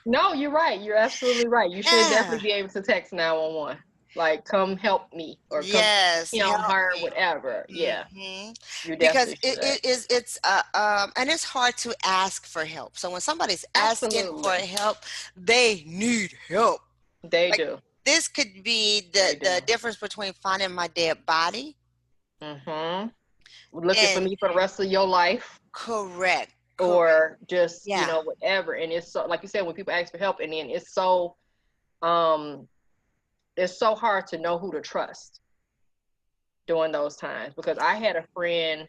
Speaker 2: No, you're right. You're absolutely right. You should
Speaker 1: Yeah.
Speaker 2: definitely be able to text 911. Like, come help me or come
Speaker 1: Yes,
Speaker 2: on
Speaker 1: help
Speaker 2: her,
Speaker 1: me.
Speaker 2: whatever. Yeah,
Speaker 1: Hmm.
Speaker 2: you
Speaker 1: Because
Speaker 2: definitely
Speaker 1: it,
Speaker 2: should.
Speaker 1: it is it's and it's hard to ask for help. So when somebody's asking for
Speaker 2: Absolutely.
Speaker 1: help, they need help.
Speaker 2: They
Speaker 1: Like
Speaker 2: do.
Speaker 1: this could be
Speaker 2: They
Speaker 1: the
Speaker 2: do.
Speaker 1: difference between finding my dead body
Speaker 2: Mm-hmm. Looking for
Speaker 1: and
Speaker 2: me for the rest of your life
Speaker 1: correct, correct.
Speaker 2: or just,
Speaker 1: Yeah.
Speaker 2: whatever. And it's so, like you said, when people ask for help, and then um, it's so hard to know who to trust during those times because I had a friend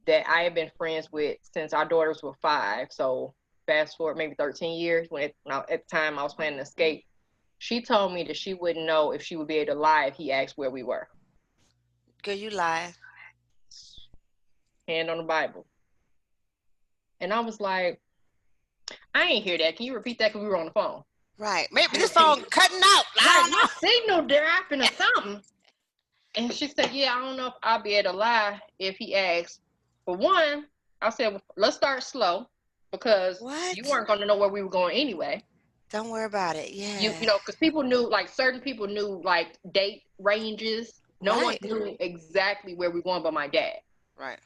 Speaker 2: that I have been friends with since our daughters were 5. So fast forward maybe 13 years at the time I was planning to escape. She told me that she wouldn't know if she would be able to lie if he asked where we were.
Speaker 1: Girl, you lie.
Speaker 2: Hand on the Bible. And I was like, I ain't hear that. Can you repeat that? Because we were on the phone.
Speaker 1: Right. Maybe
Speaker 2: You
Speaker 1: this
Speaker 2: repeat.
Speaker 1: phone cutting out.
Speaker 2: Right,
Speaker 1: I
Speaker 2: my signal dropping or something. And she said, yeah, I don't know if I'll be able to lie if he asks. For one, I said, well, let's start slow because
Speaker 1: don't know.
Speaker 2: you
Speaker 1: What?
Speaker 2: weren't going to know where we were going anyway.
Speaker 1: Don't worry about it.
Speaker 2: You
Speaker 1: Yeah.
Speaker 2: know, because people knew, like, certain people knew, like, date ranges. No one
Speaker 1: Right.
Speaker 2: knew exactly where we were going but my dad.
Speaker 1: Right.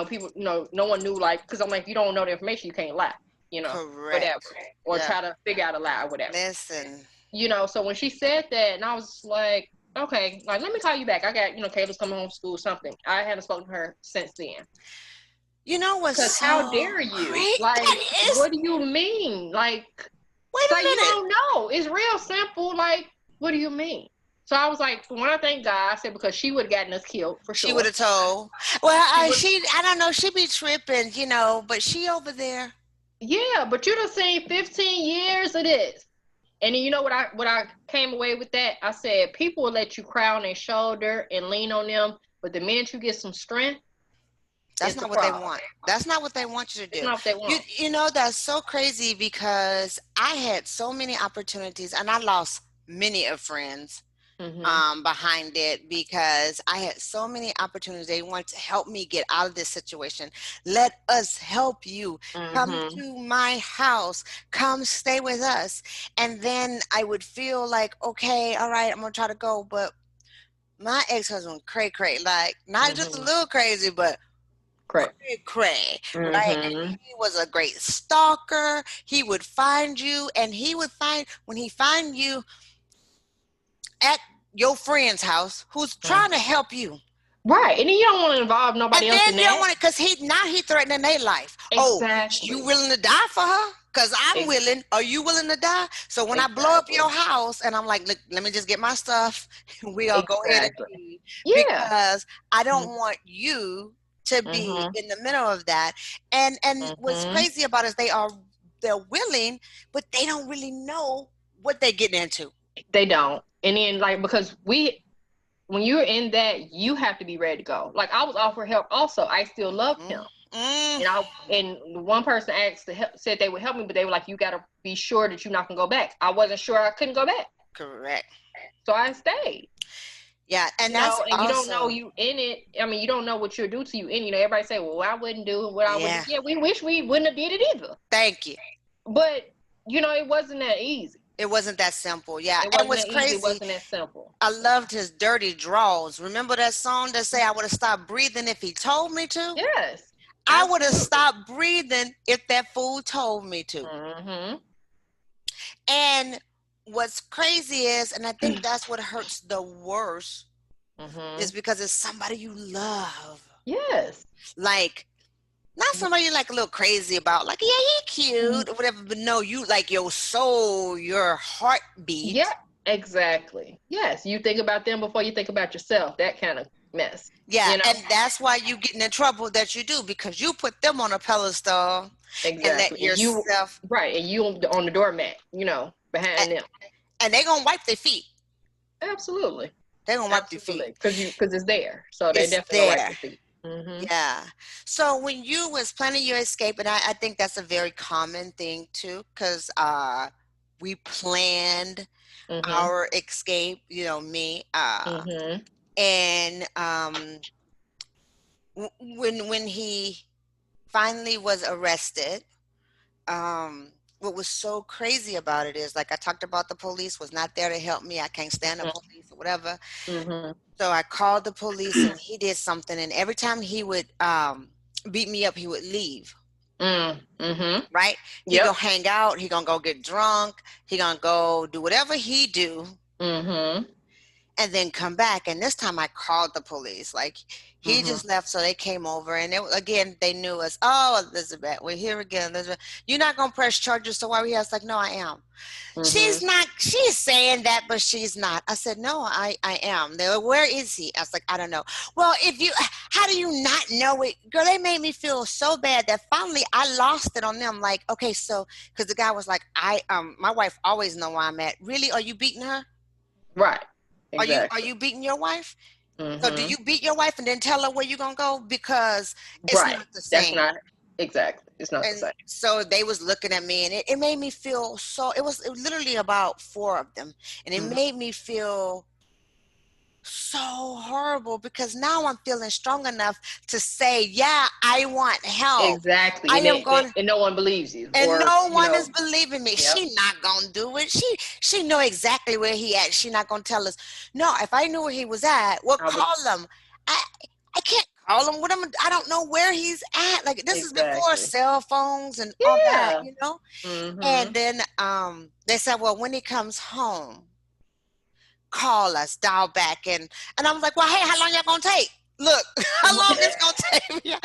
Speaker 2: People, no one knew, like, because I'm like, if you don't know the information, you can't lie, whatever.
Speaker 1: Correct.
Speaker 2: Or
Speaker 1: Yeah.
Speaker 2: try to figure out a lie or whatever.
Speaker 1: Listen.
Speaker 2: So when she said that, and I was like, okay, like, let me call you back. I got, Kayla's coming home from school, something. I haven't spoken to her since then.
Speaker 1: You know what's
Speaker 2: Because how
Speaker 1: so
Speaker 2: dare you?
Speaker 1: great? That
Speaker 2: Like,
Speaker 1: is.
Speaker 2: what do you mean? Like,
Speaker 1: Wait
Speaker 2: it's
Speaker 1: a
Speaker 2: like, you
Speaker 1: minute.
Speaker 2: don't know. It's real simple. Like, what do you mean? So I was like, when I thank God, I said because she would have gotten us killed for
Speaker 1: She would
Speaker 2: sure.
Speaker 1: have told. Well,
Speaker 2: She would.
Speaker 1: I don't know. She be tripping, but she over there.
Speaker 2: Yeah, but you done seen 15 years of this. And then you know what I came away with that? I said people will let you cry on their shoulder and lean on them, but the minute you get some strength,
Speaker 1: That's
Speaker 2: it's a
Speaker 1: not what they
Speaker 2: problem.
Speaker 1: want. That's not what they want you to
Speaker 2: It's
Speaker 1: do.
Speaker 2: not what they
Speaker 1: You
Speaker 2: want.
Speaker 1: you know that's so crazy because I had so many opportunities and I lost many of friends
Speaker 2: Mhm.
Speaker 1: behind it because I had so many opportunities. They want to help me get out of this situation. Let us help you. Come
Speaker 2: Mhm.
Speaker 1: to my house. Come stay with us. And then I would feel like, okay, all right, I'm gonna try to go, but my ex-husband cray cray, like not just a
Speaker 2: Mhm.
Speaker 1: little crazy, but
Speaker 2: Correct.
Speaker 1: cray cray, right? And
Speaker 2: Mhm.
Speaker 1: he was a great stalker. He would find you, and he would find when he find you at your friend's house who's trying to help you.
Speaker 2: Right, and then you don't want to involve
Speaker 1: And
Speaker 2: nobody else
Speaker 1: then
Speaker 2: in
Speaker 1: you don't
Speaker 2: that.
Speaker 1: want it because he threatening their life. Oh, you
Speaker 2: Exactly.
Speaker 1: willing to die for her? Because I'm
Speaker 2: Ex-
Speaker 1: willing. Are you willing to die? So when I blow up
Speaker 2: exactly.
Speaker 1: your house and I'm like, look, let me just get my stuff, we all go ahead and
Speaker 2: Exactly.
Speaker 1: leave
Speaker 2: Yeah.
Speaker 1: because I don't want you to be
Speaker 2: Mhm.
Speaker 1: in the middle of that. And what's
Speaker 2: Mhm.
Speaker 1: crazy about it is they're willing, but they don't really know what they're getting into.
Speaker 2: They don't. And then like because when you're in that, you have to be ready to go. Like I was offered help also. I still loved
Speaker 1: Mm,
Speaker 2: him.
Speaker 1: mm,
Speaker 2: And one person asked to help, said they would help me, but they were like, "You got to be sure that you're not gonna go back." I wasn't sure I couldn't go back,
Speaker 1: correct.
Speaker 2: so I stayed.
Speaker 1: Yeah, and that's
Speaker 2: And you don't know
Speaker 1: also
Speaker 2: you in it. I mean, you don't know what you'll do to you. And everybody say, "Well, I wouldn't do what I would do."
Speaker 1: yeah.
Speaker 2: Yeah, we wish we wouldn't have did it either.
Speaker 1: Thank you.
Speaker 2: But it wasn't that easy.
Speaker 1: It wasn't that simple. Yeah.
Speaker 2: It
Speaker 1: And
Speaker 2: wasn't
Speaker 1: what's
Speaker 2: that easy. It
Speaker 1: crazy,
Speaker 2: wasn't that simple.
Speaker 1: I loved his dirty draws. Remember that song that say I would have stopped breathing if he told me to?
Speaker 2: Yes,
Speaker 1: I would have
Speaker 2: absolutely.
Speaker 1: stopped breathing if that fool told me to.
Speaker 2: Mhm.
Speaker 1: And what's crazy is, and I think that's what hurts the worst, is
Speaker 2: Mhm.
Speaker 1: because it's somebody you love.
Speaker 2: Yes.
Speaker 1: Like, not somebody you're like a little crazy about, like, yeah, he
Speaker 2: Mm,
Speaker 1: cute or whatever, but no, you like your soul, your
Speaker 2: yeah.
Speaker 1: heartbeat.
Speaker 2: Exactly. Yes. You think about them before you think about yourself. That kind of mess.
Speaker 1: Yeah,
Speaker 2: You know.
Speaker 1: and that's why you getting in trouble that you do because you put them on a pedestal and let
Speaker 2: Exactly. And you,
Speaker 1: yourself
Speaker 2: right. And you on the doormat.
Speaker 1: and,
Speaker 2: Behind them.
Speaker 1: and they gonna wipe their feet.
Speaker 2: Absolutely.
Speaker 1: They gonna wipe their feet.
Speaker 2: Absolutely. Because it's there. So they
Speaker 1: It's
Speaker 2: definitely gonna wipe
Speaker 1: there.
Speaker 2: their feet. Mhm.
Speaker 1: Yeah. So when you was planning your escape, and I think that's a very common thing too, because we planned
Speaker 2: Mhm.
Speaker 1: our escape, me,
Speaker 2: Mhm.
Speaker 1: and when he finally was arrested, what was so crazy about it is like I talked about the police was not there to help me. I can't stand the police or whatever.
Speaker 2: Mhm.
Speaker 1: So I called the police and he did something. And every time he would beat me up, he would leave.
Speaker 2: Mhm. Mhm.
Speaker 1: Right? He
Speaker 2: Yep.
Speaker 1: gonna hang out. He gonna go get drunk. He gonna go do whatever he do
Speaker 2: Mhm.
Speaker 1: and then come back. And this time I called the police. Like he
Speaker 2: Mhm.
Speaker 1: just left, so they came over, and again they knew us. Oh, Elizabeth, we're here again. Elizabeth, you're not gonna press charges, so why we? I was like, no, I am. She's
Speaker 2: Mhm.
Speaker 1: not. She's saying that, but she's not. I said, no, I am. They were, where is he? I was like, I don't know. Well, if you, how do you not know it, girl? They made me feel so bad that finally I lost it on them. Like, okay, so because the guy was like, my wife always know where I'm at. Really? Are you beating her?
Speaker 2: Right.
Speaker 1: Are
Speaker 2: Exactly.
Speaker 1: you beating your wife? So do
Speaker 2: Mhm.
Speaker 1: you beat your wife and then tell her where you're gonna go? Because it's
Speaker 2: Right.
Speaker 1: not the
Speaker 2: That's
Speaker 1: same.
Speaker 2: not exactly. It's not the
Speaker 1: And
Speaker 2: same.
Speaker 1: so they was looking at me and it made me feel so it was literally about four of them. And it
Speaker 2: Mhm.
Speaker 1: made me feel so horrible because now I'm feeling strong enough to say, yeah, I want help.
Speaker 2: Exactly.
Speaker 1: I
Speaker 2: And
Speaker 1: am going
Speaker 2: and no one believes you,
Speaker 1: and
Speaker 2: or
Speaker 1: no one is believing me.
Speaker 2: yep.
Speaker 1: She not gonna do it. She know exactly where he at. She not gonna tell us. No, if I knew where he was at, well,
Speaker 2: I would
Speaker 1: call him. I I can't call him. I don't know where he's at. Like this is before
Speaker 2: exactly.
Speaker 1: cell phones and all that,
Speaker 2: Yeah.
Speaker 1: And
Speaker 2: Mhm.
Speaker 1: then they said, well, when he comes home, call us, dial back, and I was like, well, hey, how long y'all gonna take? Look, how long it's gonna take me?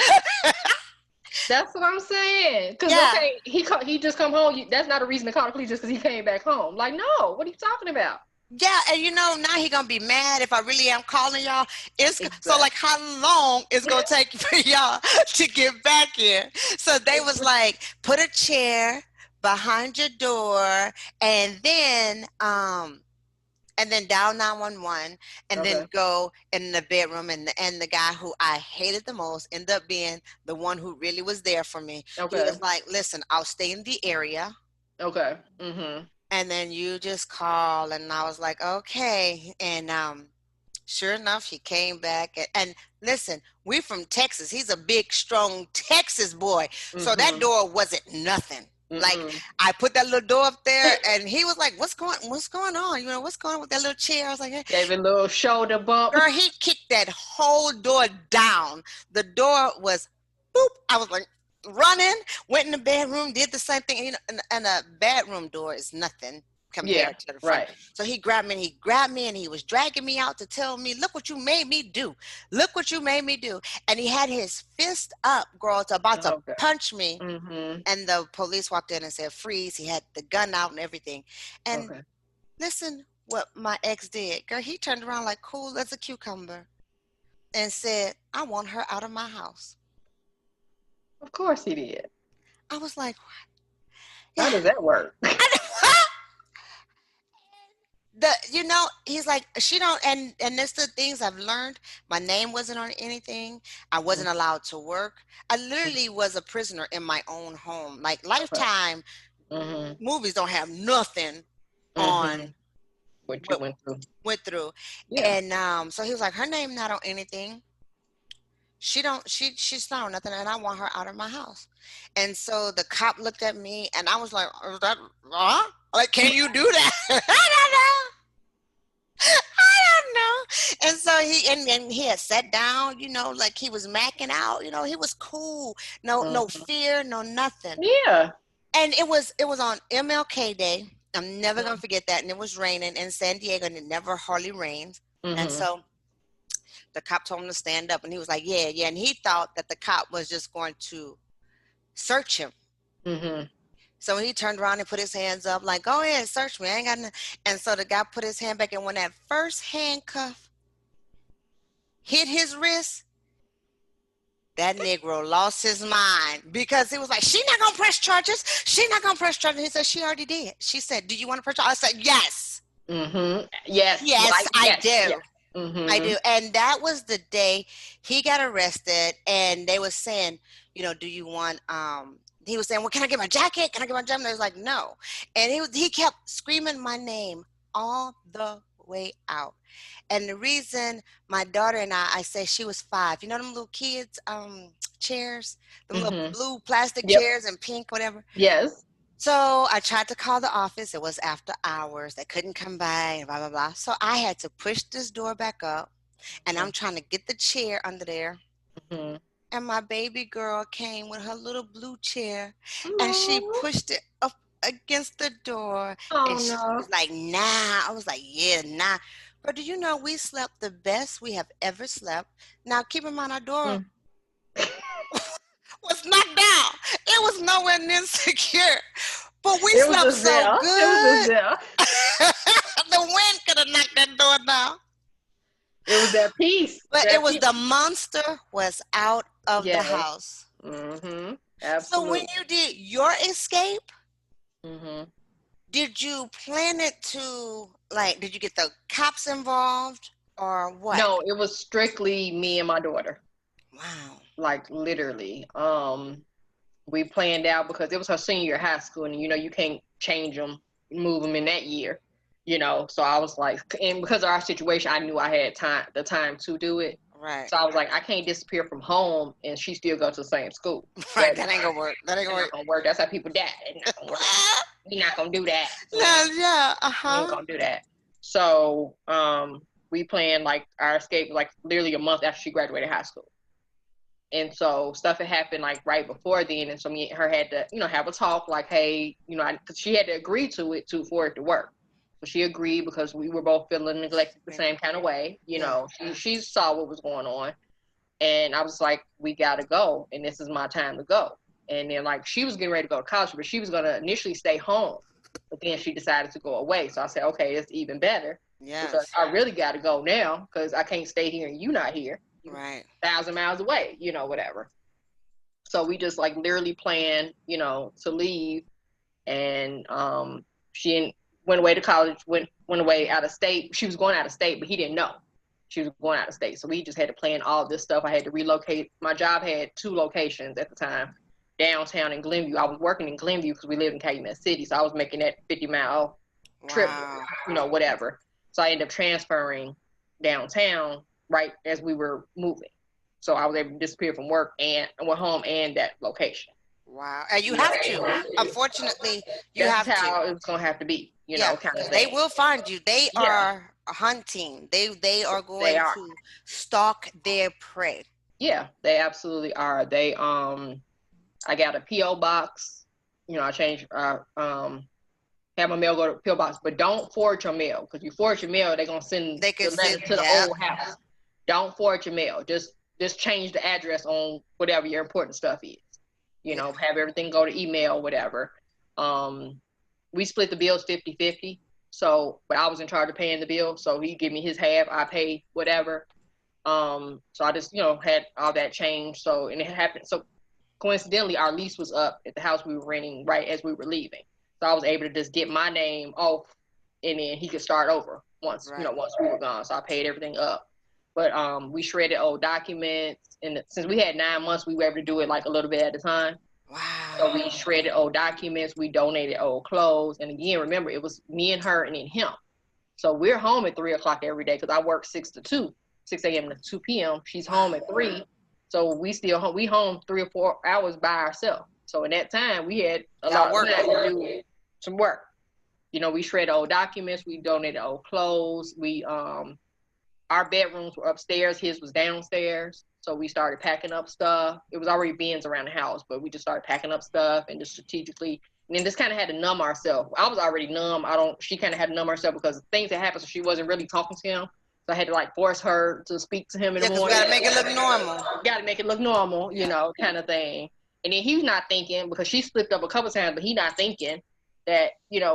Speaker 2: That's what I'm saying. Cause
Speaker 1: Yeah.
Speaker 2: okay, he just come home. That's not a reason to call the police just because he came back home. Like, no, what are you talking about?
Speaker 1: Yeah, and now he gonna be mad if I really am calling y'all. So like,
Speaker 2: Exactly.
Speaker 1: how long is gonna take for y'all to get back here? So they was like, put a chair behind your door, and then dial 911, and then
Speaker 2: Okay.
Speaker 1: go in the bedroom, and the guy who I hated the most ended up being the one who really was there for me. He
Speaker 2: Okay.
Speaker 1: was like, listen, I'll stay in the area,
Speaker 2: Okay. Mhm.
Speaker 1: and then you just call. And I was like, okay. And sure enough, he came back, and listen, we from Texas. He's a big, strong Texas boy. So that
Speaker 2: Mhm.
Speaker 1: door wasn't nothing. Like,
Speaker 2: Mm-mm.
Speaker 1: I put that little door up there, and he was like, what's going on? What's going on with that little chair? I was like, hey.
Speaker 2: Gave it a little shoulder bump.
Speaker 1: Girl, he kicked that whole door down. The door was boop. I was like running, went in the bedroom, did the same thing. And a bedroom door is nothing
Speaker 2: Yeah.
Speaker 1: compared to the front.
Speaker 2: Right.
Speaker 1: So he grabbed me, and he was dragging me out to tell me, look what you made me do. Look what you made me do. And he had his fist up, girl, to about to
Speaker 2: Okay.
Speaker 1: punch me.
Speaker 2: Mhm.
Speaker 1: And the police walked in and said, freeze. He had the gun out and everything. And
Speaker 2: Okay.
Speaker 1: listen what my ex did. Girl, he turned around like cool as a cucumber and said, I want her out of my house.
Speaker 2: Of course he did.
Speaker 1: I was like,
Speaker 2: How
Speaker 1: yeah.
Speaker 2: does that work?
Speaker 1: He's like, she don't, and that's the things I've learned. My name wasn't on anything. I
Speaker 2: Mhm.
Speaker 1: wasn't allowed to work. I literally was a prisoner in my own home. Like,
Speaker 2: Okay.
Speaker 1: Lifetime
Speaker 2: Mhm.
Speaker 1: movies don't have nothing on
Speaker 2: Mhm. What you
Speaker 1: what
Speaker 2: went through.
Speaker 1: went through.
Speaker 2: Yeah.
Speaker 1: And so he was like, her name not on anything. She's not on nothing, and I want her out of my house. And so the cop looked at me, and I was like, is that like, can you do that? I don't know. I don't know. And so and he had sat down, like he was macking out, he was cool. No
Speaker 2: Mhm.
Speaker 1: fear, no nothing.
Speaker 2: Yeah.
Speaker 1: And it was on MLK Day. I'm never gonna
Speaker 2: Mhm.
Speaker 1: forget that. And it was raining in San Diego, and it never hardly rains. And
Speaker 2: Mhm.
Speaker 1: so the cop told him to stand up, and he was like, yeah, yeah. And he thought that the cop was just going to search him.
Speaker 2: Mhm.
Speaker 1: So he turned around and put his hands up, like, go ahead, search me. I ain't got nothing. And so the guy put his hand back, and when that first handcuff hit his wrist, that Negro lost his mind because he was like, she not gonna press charges. She not gonna press charges. He said, she already did. She said, do you want to press charges? I said, yes.
Speaker 2: Mhm. Yes.
Speaker 1: Yes,
Speaker 2: Like
Speaker 1: I
Speaker 2: yes.
Speaker 1: do.
Speaker 2: Yes.
Speaker 1: I do.
Speaker 2: Mhm.
Speaker 1: And that was the day he got arrested, and they was saying, do you want he was saying, well, can I get my jacket? Can I get my jacket? And they was like, no. And he kept screaming my name all the way out. And the reason my daughter and I say she was 5, them little kids chairs, them little
Speaker 2: Mhm.
Speaker 1: blue plastic
Speaker 2: Yep.
Speaker 1: chairs and pink, whatever.
Speaker 2: Yes.
Speaker 1: So I tried to call the office. It was after hours. They couldn't come by, and blah, blah, blah. So I had to push this door back up, and I'm trying to get the chair under there.
Speaker 2: Mhm.
Speaker 1: And my baby girl came with her little blue chair, and she
Speaker 2: No.
Speaker 1: pushed it up against the door.
Speaker 2: Oh
Speaker 1: And she was
Speaker 2: no.
Speaker 1: like, nah. I was like, yeah, nah. But do you know we slept the best we have ever slept? Now, keep in mind, our door
Speaker 2: Mm.
Speaker 1: was knocked down. It was nowhere near secure. But we
Speaker 2: It was
Speaker 1: slept
Speaker 2: just
Speaker 1: so
Speaker 2: there. It was just
Speaker 1: good.
Speaker 2: there.
Speaker 1: The wind could have knocked that door down.
Speaker 2: It was that peace.
Speaker 1: But it
Speaker 2: That
Speaker 1: was
Speaker 2: peace.
Speaker 1: the monster was out of the
Speaker 2: Yes.
Speaker 1: house.
Speaker 2: Mhm.
Speaker 1: So when
Speaker 2: Absolutely.
Speaker 1: you did your escape,
Speaker 2: Mhm.
Speaker 1: did you plan it to, like, did you get the cops involved or what?
Speaker 2: No, it was strictly me and my daughter.
Speaker 1: Wow.
Speaker 2: Like literally. We planned out because it was her senior year of high school, and you can't change them, move them in that year. So I was like, and because of our situation, I knew I had the time to do it.
Speaker 1: Right.
Speaker 2: So I was like, I can't disappear from home and she still go to the same school.
Speaker 1: Right.
Speaker 2: That's
Speaker 1: That ain't gonna work. That ain't gonna
Speaker 2: not
Speaker 1: work.
Speaker 2: gonna work. That's how people die. It's not gonna work. We're not gonna do that.
Speaker 1: No, yeah.
Speaker 2: We ain't
Speaker 1: Uh-huh.
Speaker 2: gonna do that. So we planned like our escape like literally a month after she graduated high school. And so stuff had happened like right before then, and so me and her had to, have a talk, like, hey, cause she had to agree to it for it to work. So she agreed because we were both feeling neglected the same kind of way.
Speaker 1: Yeah.
Speaker 2: She saw what was going on, and I was like, we gotta go, and this is my time to go. And then like she was getting ready to go to college, but she was gonna initially stay home. But then she decided to go away. So I said, okay, it's even better because
Speaker 1: Yes.
Speaker 2: I really got to go now because I can't stay here and you not here. You
Speaker 1: Right.
Speaker 2: 1,000 miles away, whatever. So we just like literally planned, to leave. And she went away to college, went away out of state. She was going out of state, but he didn't know she was going out of state. So we just had to plan all this stuff. I had to relocate. My job had 2 locations at the time, downtown and Glenview. I was working in Glenview because we lived in Calumet City, so I was making that 50-mile trip,
Speaker 1: Wow.
Speaker 2: whatever. So I ended up transferring downtown right as we were moving. So I was able to disappear from work and went home and that location.
Speaker 1: Wow. And you
Speaker 2: You know,
Speaker 1: have to. Unfortunately, you
Speaker 2: that's just
Speaker 1: have to.
Speaker 2: how it's gonna have to be,
Speaker 1: Yeah,
Speaker 2: kind of
Speaker 1: because they
Speaker 2: thing.
Speaker 1: will find you. They
Speaker 2: Yeah,
Speaker 1: are hunting. They are
Speaker 2: they
Speaker 1: going
Speaker 2: are.
Speaker 1: to stalk their prey.
Speaker 2: Yeah, they absolutely are. They I got a PO box. I changed. Have my mail go to PO box, but don't forward your mail because you forward your mail, they're gonna send
Speaker 1: They
Speaker 2: the
Speaker 1: could
Speaker 2: letter
Speaker 1: send,
Speaker 2: to the
Speaker 1: yeah.
Speaker 2: old house. Don't forward your mail. Just change the address on whatever your important stuff is.
Speaker 1: Yeah.
Speaker 2: Have everything go to email, whatever. We split the bills 50-50. So, but I was in charge of paying the bill. So he give me his half, I pay whatever. So I just, had all that change. So, and it happened. So coincidentally, our lease was up at the house we were renting right as we were leaving. So I was able to just get my name off and then he could start over once,
Speaker 1: Right.
Speaker 2: once we were gone. So I paid everything up. But we shredded old documents. And since we had 9 months, we were able to do it like a little bit at a time. So we
Speaker 1: Wow.
Speaker 2: shredded old documents, we donated old clothes, and again, remember it was me and her and then him. So we're home at 3 o'clock every day because I work 6 to 2, 6 a.m. to 2 p.m. She's home
Speaker 1: Wow.
Speaker 2: at 3, so we home 3 or 4 hours by ourselves. So in that time, we had a
Speaker 1: Y'all
Speaker 2: lot of time
Speaker 1: working.
Speaker 2: to do some work. We shredded old documents, we donated old clothes, we our bedrooms were upstairs, his was downstairs. So we started packing up stuff. It was already bins around the house, but we just started packing up stuff and just strategically, and then just kind of had to numb ourselves. I was already numb. She kind of had to numb herself because things had happened, so she wasn't really talking to him. So I had to like force her to speak to him in
Speaker 1: Yeah,
Speaker 2: the
Speaker 1: because we
Speaker 2: morning.
Speaker 1: got to make it look normal.
Speaker 2: Got to make it look normal,
Speaker 1: Yeah.
Speaker 2: kind of thing. And then he's not thinking because she slipped up a couple times, but he's not thinking that,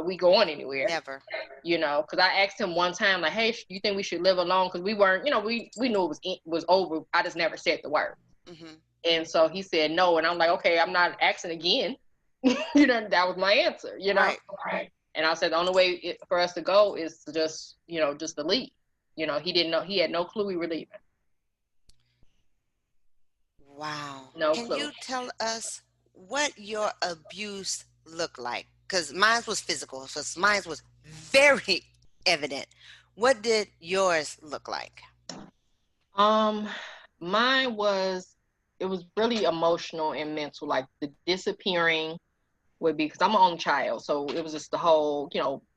Speaker 2: we going anywhere.
Speaker 1: Never.
Speaker 2: Because I asked him one time, like, hey, you think we should live alone? Because we weren't, we knew it was over. I just never said the word.
Speaker 1: Hmm.
Speaker 2: And so he said no. And I'm like, okay, I'm not asking again. That was my answer,
Speaker 1: Right.
Speaker 2: And I said, the only way for us to go is to just, just to leave. He didn't know. He had no clue we were leaving.
Speaker 1: Wow.
Speaker 2: No
Speaker 1: Can
Speaker 2: clue.
Speaker 1: you tell us what your abuse looked like? Because mine was physical, so mine was very evident. What did yours look like?
Speaker 2: Um, Mine was, it was really emotional and mental. Like the disappearing would be because I'm my own child, so it was just the whole,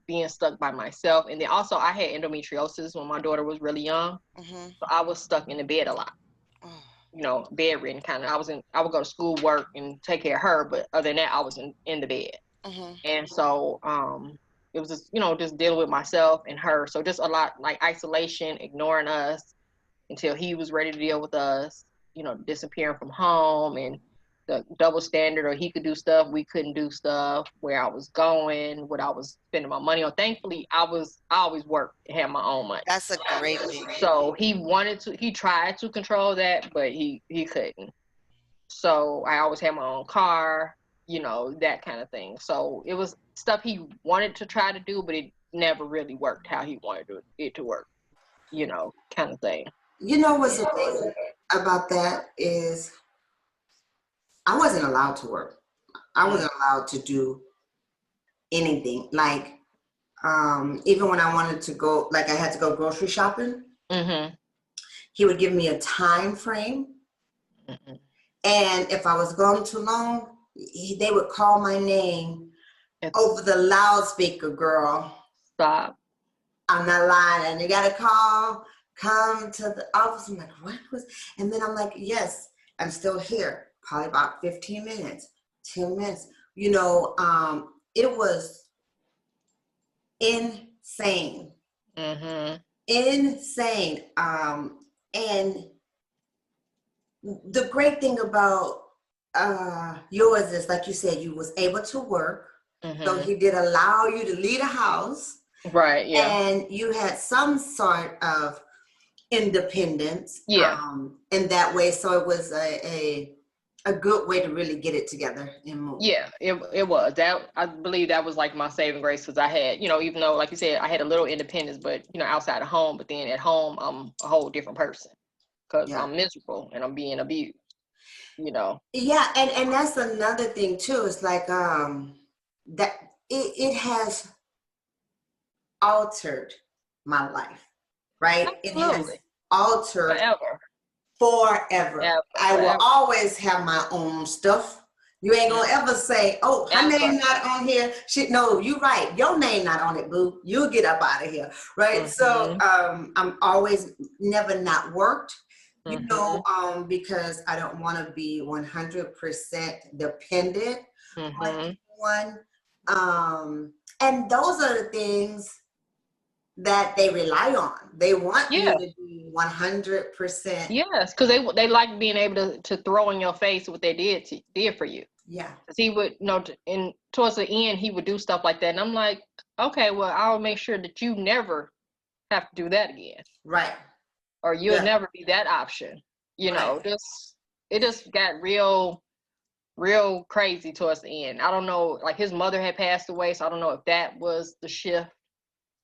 Speaker 2: being stuck by myself. And then also I had endometriosis when my daughter was really young,
Speaker 1: Hmm.
Speaker 2: so I was stuck in the bed a lot.
Speaker 1: Oh,
Speaker 2: Bedridden kind of. I would go to school, work, and take care of her, but other than that, I was in the bed.
Speaker 1: hmm.
Speaker 2: And so it was just just dealing with myself and her. So just a lot like isolation, ignoring us until he was ready to deal with us, disappearing from home and the double standard, or he could do stuff, we couldn't do stuff, where I was going, what I was spending my money on. Thankfully, I always worked and had my own money.
Speaker 1: That's a great thing.
Speaker 2: So he tried to control that, but he couldn't. So I always had my own car, that kind of thing. So it was stuff he wanted to try to do, but it never really worked how he wanted it to work, kind of thing.
Speaker 3: What's amazing about that is I wasn't allowed to work. I wasn't allowed to do anything. Like, even when I wanted to go, like I had to go grocery shopping,
Speaker 2: Mm-hmm.
Speaker 3: he would give me a time frame.
Speaker 2: Mm-hmm.
Speaker 3: And if I was gone too long, they would call my name over the loudspeaker, girl.
Speaker 2: Stop.
Speaker 3: I'm not lying. And you got to come to the office. I'm like, what was, and then I'm like, yes, I'm still here. Probably about 15 minutes, 10 minutes. It was insane.
Speaker 2: Mm-hmm.
Speaker 3: Insane. And the great thing about yours is, like you said, you was able to work. So he did allow you to leave the house.
Speaker 2: Right. Yeah.
Speaker 3: And you had some sort of independence.
Speaker 2: Yeah.
Speaker 3: In that way. So it was a good way to really get it together and move.
Speaker 2: Yeah, it was. That, I believe that was like my saving grace, because I had, even though, like you said, I had a little independence, but outside of home, but then at home I'm a whole different person, because
Speaker 3: Yeah.
Speaker 2: I'm miserable and I'm being abused.
Speaker 3: Yeah, and that's another thing too. It's like that it has altered my life, right? It has
Speaker 2: Absolutely.
Speaker 3: altered forever. I will
Speaker 2: Forever.
Speaker 3: always have my own stuff. You ain't gonna ever say, "Oh, her
Speaker 2: Ever.
Speaker 3: name not on here." Shit, no, you right. Your name not on it, boo. You'll get up out of here, right? So, I'm always never not worked, because I don't want to be 100% dependent on anyone. And those are the things that they rely on. They want you to be 100%.
Speaker 2: Yes, because they like being able to throw in your face what they did for you.
Speaker 3: Yeah.
Speaker 2: He would, and towards the end, he would do stuff like that, and I'm like, okay, well, I'll make sure that you never have to do that again.
Speaker 3: Right.
Speaker 2: Or you'll never be that option. It just got real crazy towards the end. I don't know, like his mother had passed away, so I don't know if that was the shift.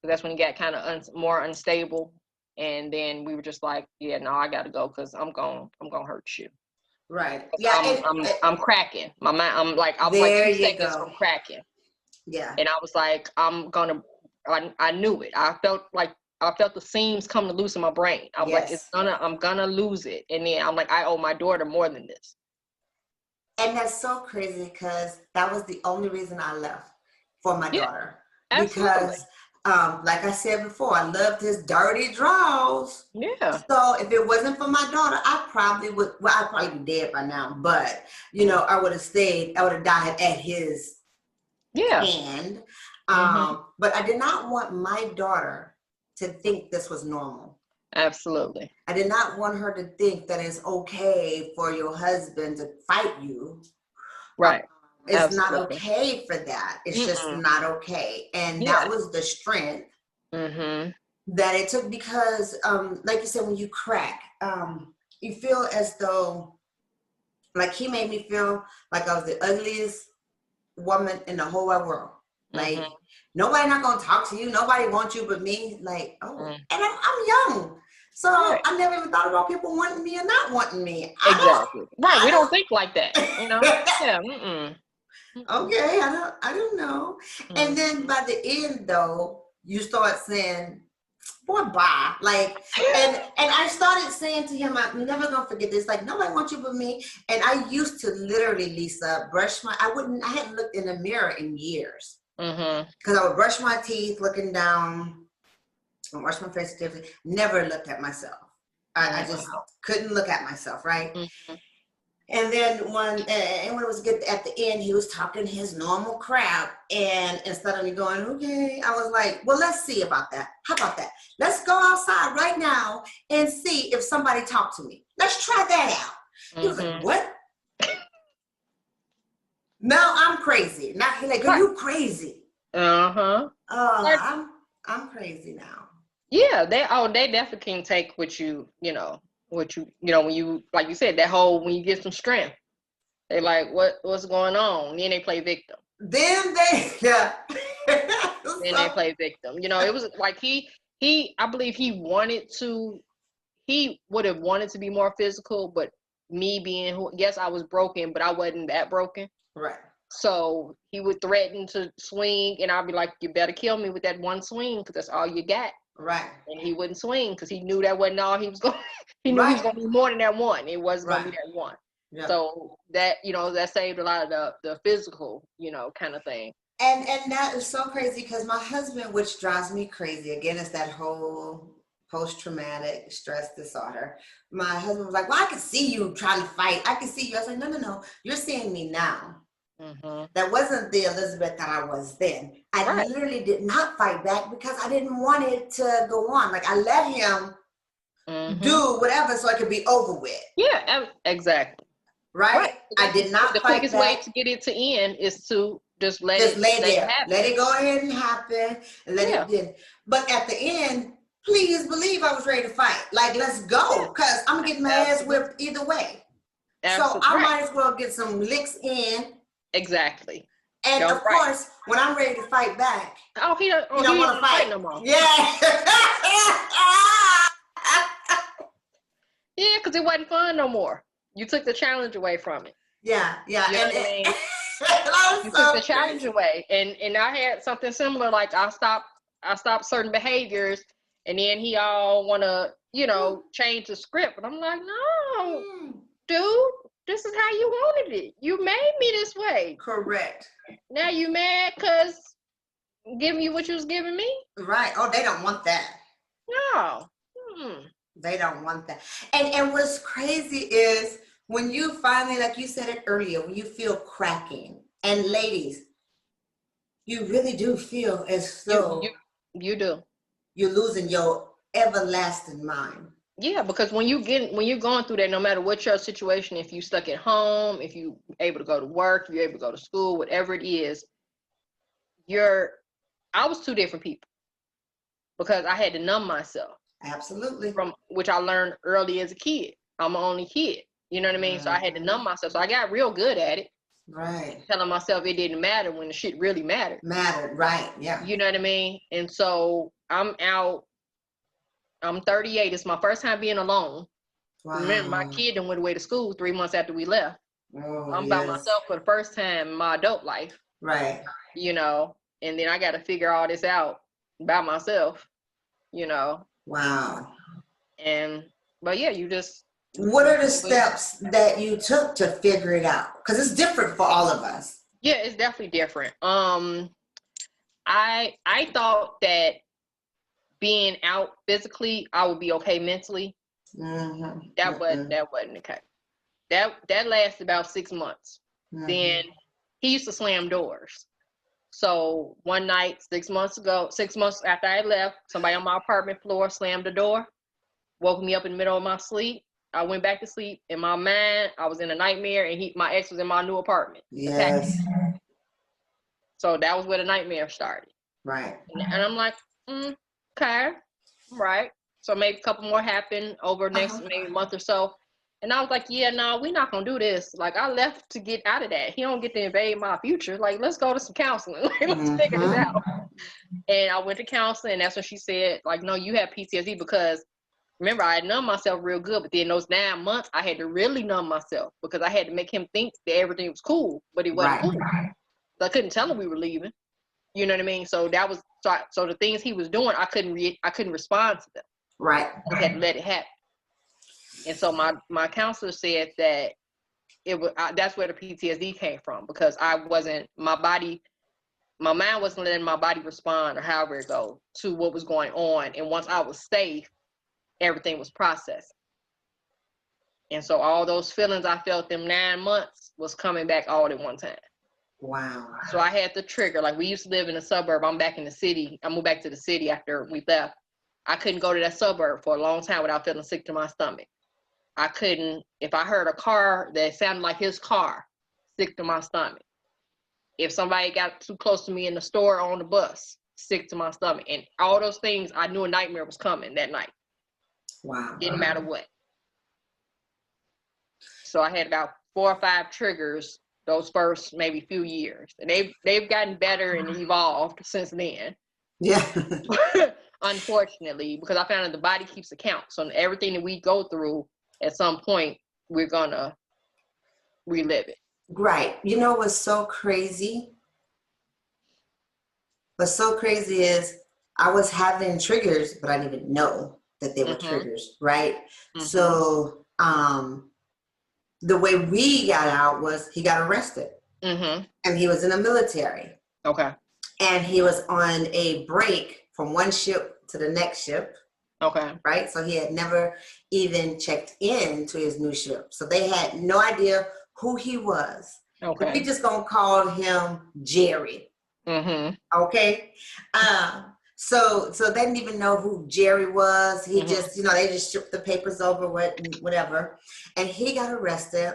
Speaker 2: That's when he got kind of more unstable, and then we were just like, yeah, no, I got to go, because I'm gonna hurt you.
Speaker 3: Right. Yeah.
Speaker 2: I'm cracking. My mind. I was like 2 seconds from cracking.
Speaker 3: Yeah.
Speaker 2: And I was like, I knew it. I felt the seams coming loose in my brain. I was like, I'm gonna lose it. And then I'm like, I owe my daughter more than this.
Speaker 3: And that's so crazy, because that was the only reason I left, for my daughter.
Speaker 2: Absolutely.
Speaker 3: Because like I said before, I loved his dirty draws.
Speaker 2: Yeah.
Speaker 3: So if it wasn't for my daughter, I'd probably be dead by now. But I would have stayed. I would have died at his hand. But I did not want my daughter to think this was normal.
Speaker 2: Absolutely.
Speaker 3: I did not want her to think that it's okay for your husband to fight you.
Speaker 2: Right.
Speaker 3: It's not okay for that. It's just not okay. And that was the strength that it took, because like you said, when you crack, you feel as though, like, he made me feel like I was the ugliest woman in the whole wide world. Like, nobody not gonna talk to you. Nobody wants you but me. Like, and I'm young. So I never even thought about people wanting me or not wanting me.
Speaker 2: Exactly. Right. We don't think like that. Yeah.
Speaker 3: Okay, I don't know. And then by the end, though, you start saying, boy, bye. Like, and I started saying to him, I'm never gonna forget this. Like, nobody wants you but me. And I used to literally, Lisa, I hadn't looked in the mirror in years. Because I would brush my teeth looking down and wash my face, never looked at myself. I just couldn't look at myself, right? And then when it was good at the end, he was talking his normal crap. And instead of me going, okay, I was like, well, let's see about that. How about that? Let's go outside right now and see if somebody talked to me. Let's try that out. He was like, what? No, I'm crazy. Not he like, are you crazy? Oh, I'm crazy now.
Speaker 2: Yeah, they definitely can take what you, when you, like you said, that whole, when you get some strength, they like, what's going on? Then they play victim.
Speaker 3: Then they
Speaker 2: play victim. It was like I believe he would have wanted to be more physical, but me being yes, I was broken, but I wasn't that broken.
Speaker 3: Right.
Speaker 2: So he would threaten to swing, and I'd be like, you better kill me with that one swing, because that's all you got.
Speaker 3: Right.
Speaker 2: And he wouldn't swing, because he knew that wasn't all he was going. He knew he was going to be more than that one. It wasn't going to be that one. Yeah. So that that saved a lot of the physical kind of thing.
Speaker 3: And that is so crazy, because my husband, which drives me crazy, again, it's that whole post-traumatic stress disorder. My husband was like, well, I can see you trying to fight. I can see you. I was like, no, you're seeing me now. That wasn't the Elizabeth that I was then. I literally did not fight back, because I didn't want it to go on. Like, I let him do whatever so it could be over with.
Speaker 2: Yeah, exactly.
Speaker 3: Right? I did not
Speaker 2: the
Speaker 3: fight
Speaker 2: quickest
Speaker 3: back.
Speaker 2: way to get it to end is to just let
Speaker 3: Just
Speaker 2: it
Speaker 3: lay there.
Speaker 2: happen.
Speaker 3: Let it go ahead and happen. And let it then. But at the end, please believe I was ready to fight. Like, let's go. Because I'm going to get my ass whipped either way. So I might as well get some licks in.
Speaker 2: Exactly.
Speaker 3: And of course, when I'm ready to fight back,
Speaker 2: he don't
Speaker 3: want to fight
Speaker 2: no more.
Speaker 3: Yeah.
Speaker 2: Yeah, because it wasn't fun no more. You took the challenge away from it.
Speaker 3: Yeah.
Speaker 2: You know what I mean? You took the challenge away. And I had something similar, like I stopped certain behaviors, and then he all want to, change the script. But I'm like, no, dude, this is how you wanted it. You made me this way.
Speaker 3: Correct.
Speaker 2: Now you mad because giving you what you was giving me?
Speaker 3: Right. Oh, they don't want that.
Speaker 2: No.
Speaker 3: They don't want that. And what's crazy is when you finally, like you said it earlier, when you feel cracking, and ladies, you really do feel as though
Speaker 2: you do.
Speaker 3: You're losing your everlasting mind.
Speaker 2: Yeah, because when you're going through that, no matter what your situation, if you stuck at home, if you able to go to work, you're able to go to school, whatever it is, I was two different people because I had to numb myself.
Speaker 3: Absolutely.
Speaker 2: From which I learned early as a kid. I'm an only kid. You know what I mean? So I had to numb myself. So I got real good at it.
Speaker 3: Right.
Speaker 2: Telling myself it didn't matter when the shit really mattered.
Speaker 3: Mattered, right. Yeah.
Speaker 2: You know what I mean? And so I'm out. I'm 38. It's my first time being alone. Wow. Remember, my kid done went away to school 3 months after we left. Oh, I'm by myself for the first time in my adult life.
Speaker 3: Right.
Speaker 2: And then I got to figure all this out by myself, Wow. But yeah, you just.
Speaker 3: What are the steps that you took to figure it out? Because it's different for all of us.
Speaker 2: Yeah, it's definitely different. I thought that being out physically, I would be okay mentally. Mm-hmm. That wasn't the case. That lasted about 6 months. Mm-hmm. Then he used to slam doors. So one night, 6 months after I left, somebody on my apartment floor slammed the door, woke me up in the middle of my sleep. I went back to sleep. In my mind, I was in a nightmare, and my ex was in my new apartment.
Speaker 3: Yes.
Speaker 2: So that was where the nightmare started.
Speaker 3: Right.
Speaker 2: And I'm like, okay, right. So maybe a couple more happened over next maybe month or so. And I was like, yeah, no, we're not going to do this. Like, I left to get out of that. He don't get to invade my future. Like, let's go to some counseling. Let's figure this out. And I went to counseling, and that's when she said, like, no, you have PTSD because, remember, I had numbed myself real good. But then those 9 months, I had to really numb myself because I had to make him think that everything was cool. But it wasn't cool. So I couldn't tell him we were leaving. You know what I mean? So that was, so the things he was doing, I couldn't respond to them.
Speaker 3: Right.
Speaker 2: I had to let it happen. And so my counselor said that that's where the PTSD came from because my mind wasn't letting my body respond or however it goes to what was going on. And once I was safe, everything was processed. And so all those feelings I felt them 9 months was coming back all at one time.
Speaker 3: Wow.
Speaker 2: So I had the trigger. Like, we used to live in a suburb. I'm back in the city. I moved back to the city after we left. I couldn't go to that suburb for a long time without feeling sick to my stomach. I couldn't, if I heard a car that sounded like his car, sick to my stomach. If somebody got too close to me in the store or on the bus, sick to my stomach. And all those things, I knew a nightmare was coming that night.
Speaker 3: Wow.
Speaker 2: Didn't matter what. So I had about 4 or 5 triggers those first maybe few years. And they've gotten better and evolved since then.
Speaker 3: Yeah.
Speaker 2: Unfortunately, because I found that the body keeps account. So everything that we go through, at some point, we're gonna relive it.
Speaker 3: Right. You know what's so crazy? What's so crazy is I was having triggers, but I didn't even know that they were triggers, right? Mm-hmm. So the way we got out was he got arrested. Mm-hmm. And he was in the military. Okay. And he was on a break from one ship to the next ship. Okay. Right? So he had never even checked in to his new ship. So they had no idea who he was. Okay. We just gonna call him Jerry. Mm-hmm. Okay. So they didn't even know who Jerry was. He just, they just shipped the papers over, whatever. And he got arrested.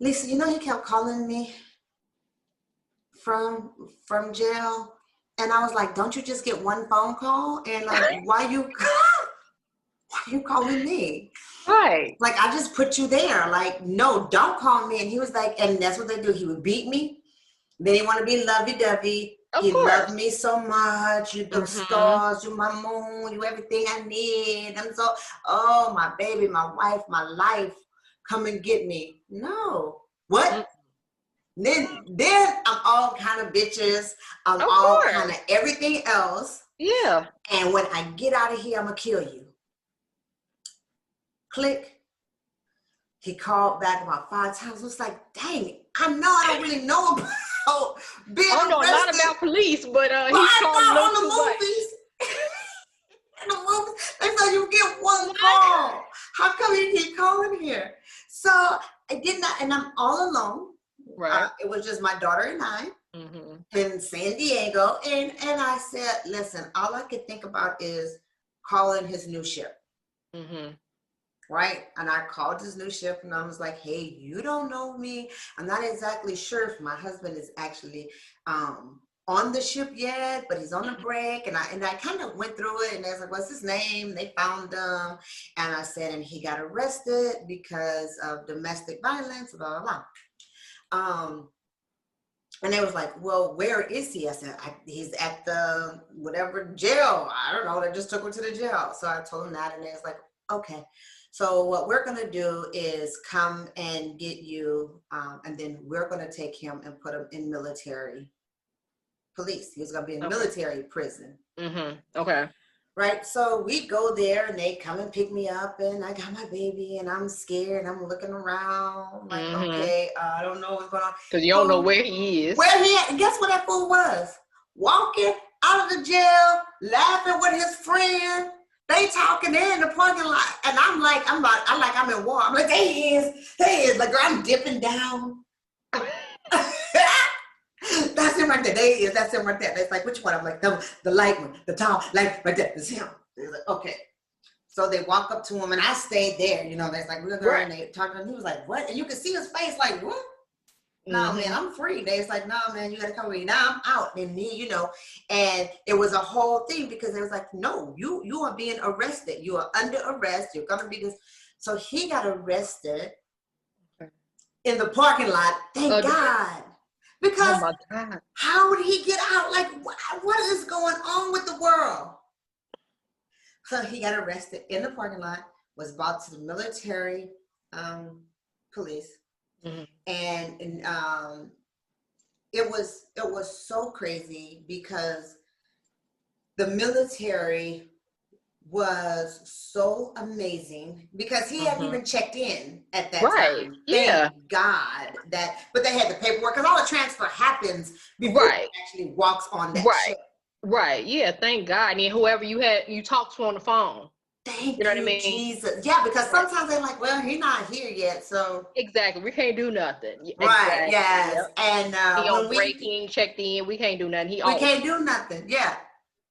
Speaker 3: Lisa, he kept calling me from jail, and I was like, don't you just get one phone call? And like, why you calling me?
Speaker 2: Right.
Speaker 3: Like, I just put you there. Like, no, don't call me. And he was like, and that's what they do. He would beat me. Then he want to be lovey-dovey.
Speaker 2: Of
Speaker 3: He
Speaker 2: course.
Speaker 3: loved me so much. You the stars, you my moon, you everything I need. I'm so, oh, my baby, my wife, my life. Come and get me. No. What? Then I'm all kind of bitches. I'm
Speaker 2: Of
Speaker 3: all
Speaker 2: course.
Speaker 3: kind of everything else.
Speaker 2: Yeah.
Speaker 3: And when I get out of here, I'm going to kill you. Click. He called back about 5 times. I was like, dang, I know I don't really know about being
Speaker 2: I don't know a lot
Speaker 3: arrested.
Speaker 2: about police, but
Speaker 3: Well,
Speaker 2: he's
Speaker 3: I
Speaker 2: calling
Speaker 3: know
Speaker 2: them
Speaker 3: on the
Speaker 2: too much.
Speaker 3: movies. In the movies, they say you get one call. How come you keep calling here? So I did not, and I'm all alone.
Speaker 2: Right.
Speaker 3: It was just my daughter and I in San Diego. And I said, listen, all I could think about is calling his new ship. Right? And I called his new ship and I was like, hey, you don't know me. I'm not exactly sure if my husband is actually on the ship yet, but he's on a break. And I kind of went through it and they was like, what's his name? They found him. And I said, and he got arrested because of domestic violence, blah, blah, blah. And they was like, well, where is he? I said, he's at the whatever jail. I don't know. They just took him to the jail. So I told him that and they was like, okay. So what we're going to do is come and get you, and then we're going to take him and put him in military police. He's going to be in military prison.
Speaker 2: Okay.
Speaker 3: Right? So we go there and they come and pick me up and I got my baby and I'm scared and I'm looking around like, okay, I don't know what's going on.
Speaker 2: Because you don't know where he is.
Speaker 3: Where he at? Guess what that fool was? Walking out of the jail, laughing with his friend. They talking there in the parking lot, and I'm in war. I'm like, there he is. Like, I'm dipping down. That's him right there. There he is. That's him right there. It's like, which one? I'm like, the light one, the tall, like right there. It's him. They're like, okay. So they walk up to him, and I stayed there. You know, they're like, we're there, and they talk to him. He was like, what? And you can see his face, like, what? No, man, I'm free. They was like, no, man, you got to come with me. Now I'm out. And me, you know, and it was a whole thing because they was like, no, you are being arrested. You are under arrest. You're going to be this. So he got arrested in the parking lot. Thank God. Because how would he get out? Like, what is going on with the world? So he got arrested in the parking lot, was brought to the military police. And it was so crazy because the military was so amazing because he hadn't even checked in at that time. Thank God that, but they had the paperwork because all the transfer happens before he actually walks on that ship.
Speaker 2: Right. Yeah. Thank God. And whoever you talked to on the phone.
Speaker 3: Thank
Speaker 2: you know what I mean?
Speaker 3: Jesus. Yeah, because sometimes they're like, well, he's not here yet, so
Speaker 2: exactly, we can't do nothing.
Speaker 3: Right? Exactly. Yes. Yep. And
Speaker 2: he on breaking, checked in. We can't do nothing. We
Speaker 3: can't do nothing. Yeah.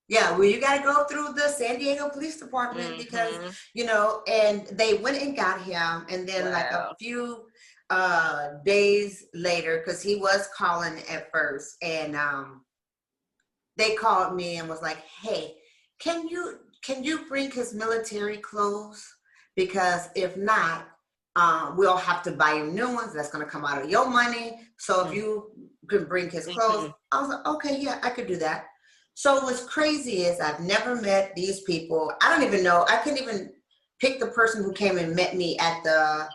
Speaker 3: Yeah, well, you got to go through the San Diego Police Department because, you know, and they went and got him. And then like a few days later, because he was calling at first, and they called me and was like, hey, can you bring his military clothes? Because if not, we'll have to buy him new ones. That's going to come out of your money. So if you can bring his clothes, I was like, okay, yeah, I could do that. So what's crazy is I've never met these people. I don't even know. I couldn't even pick the person who came and met me at the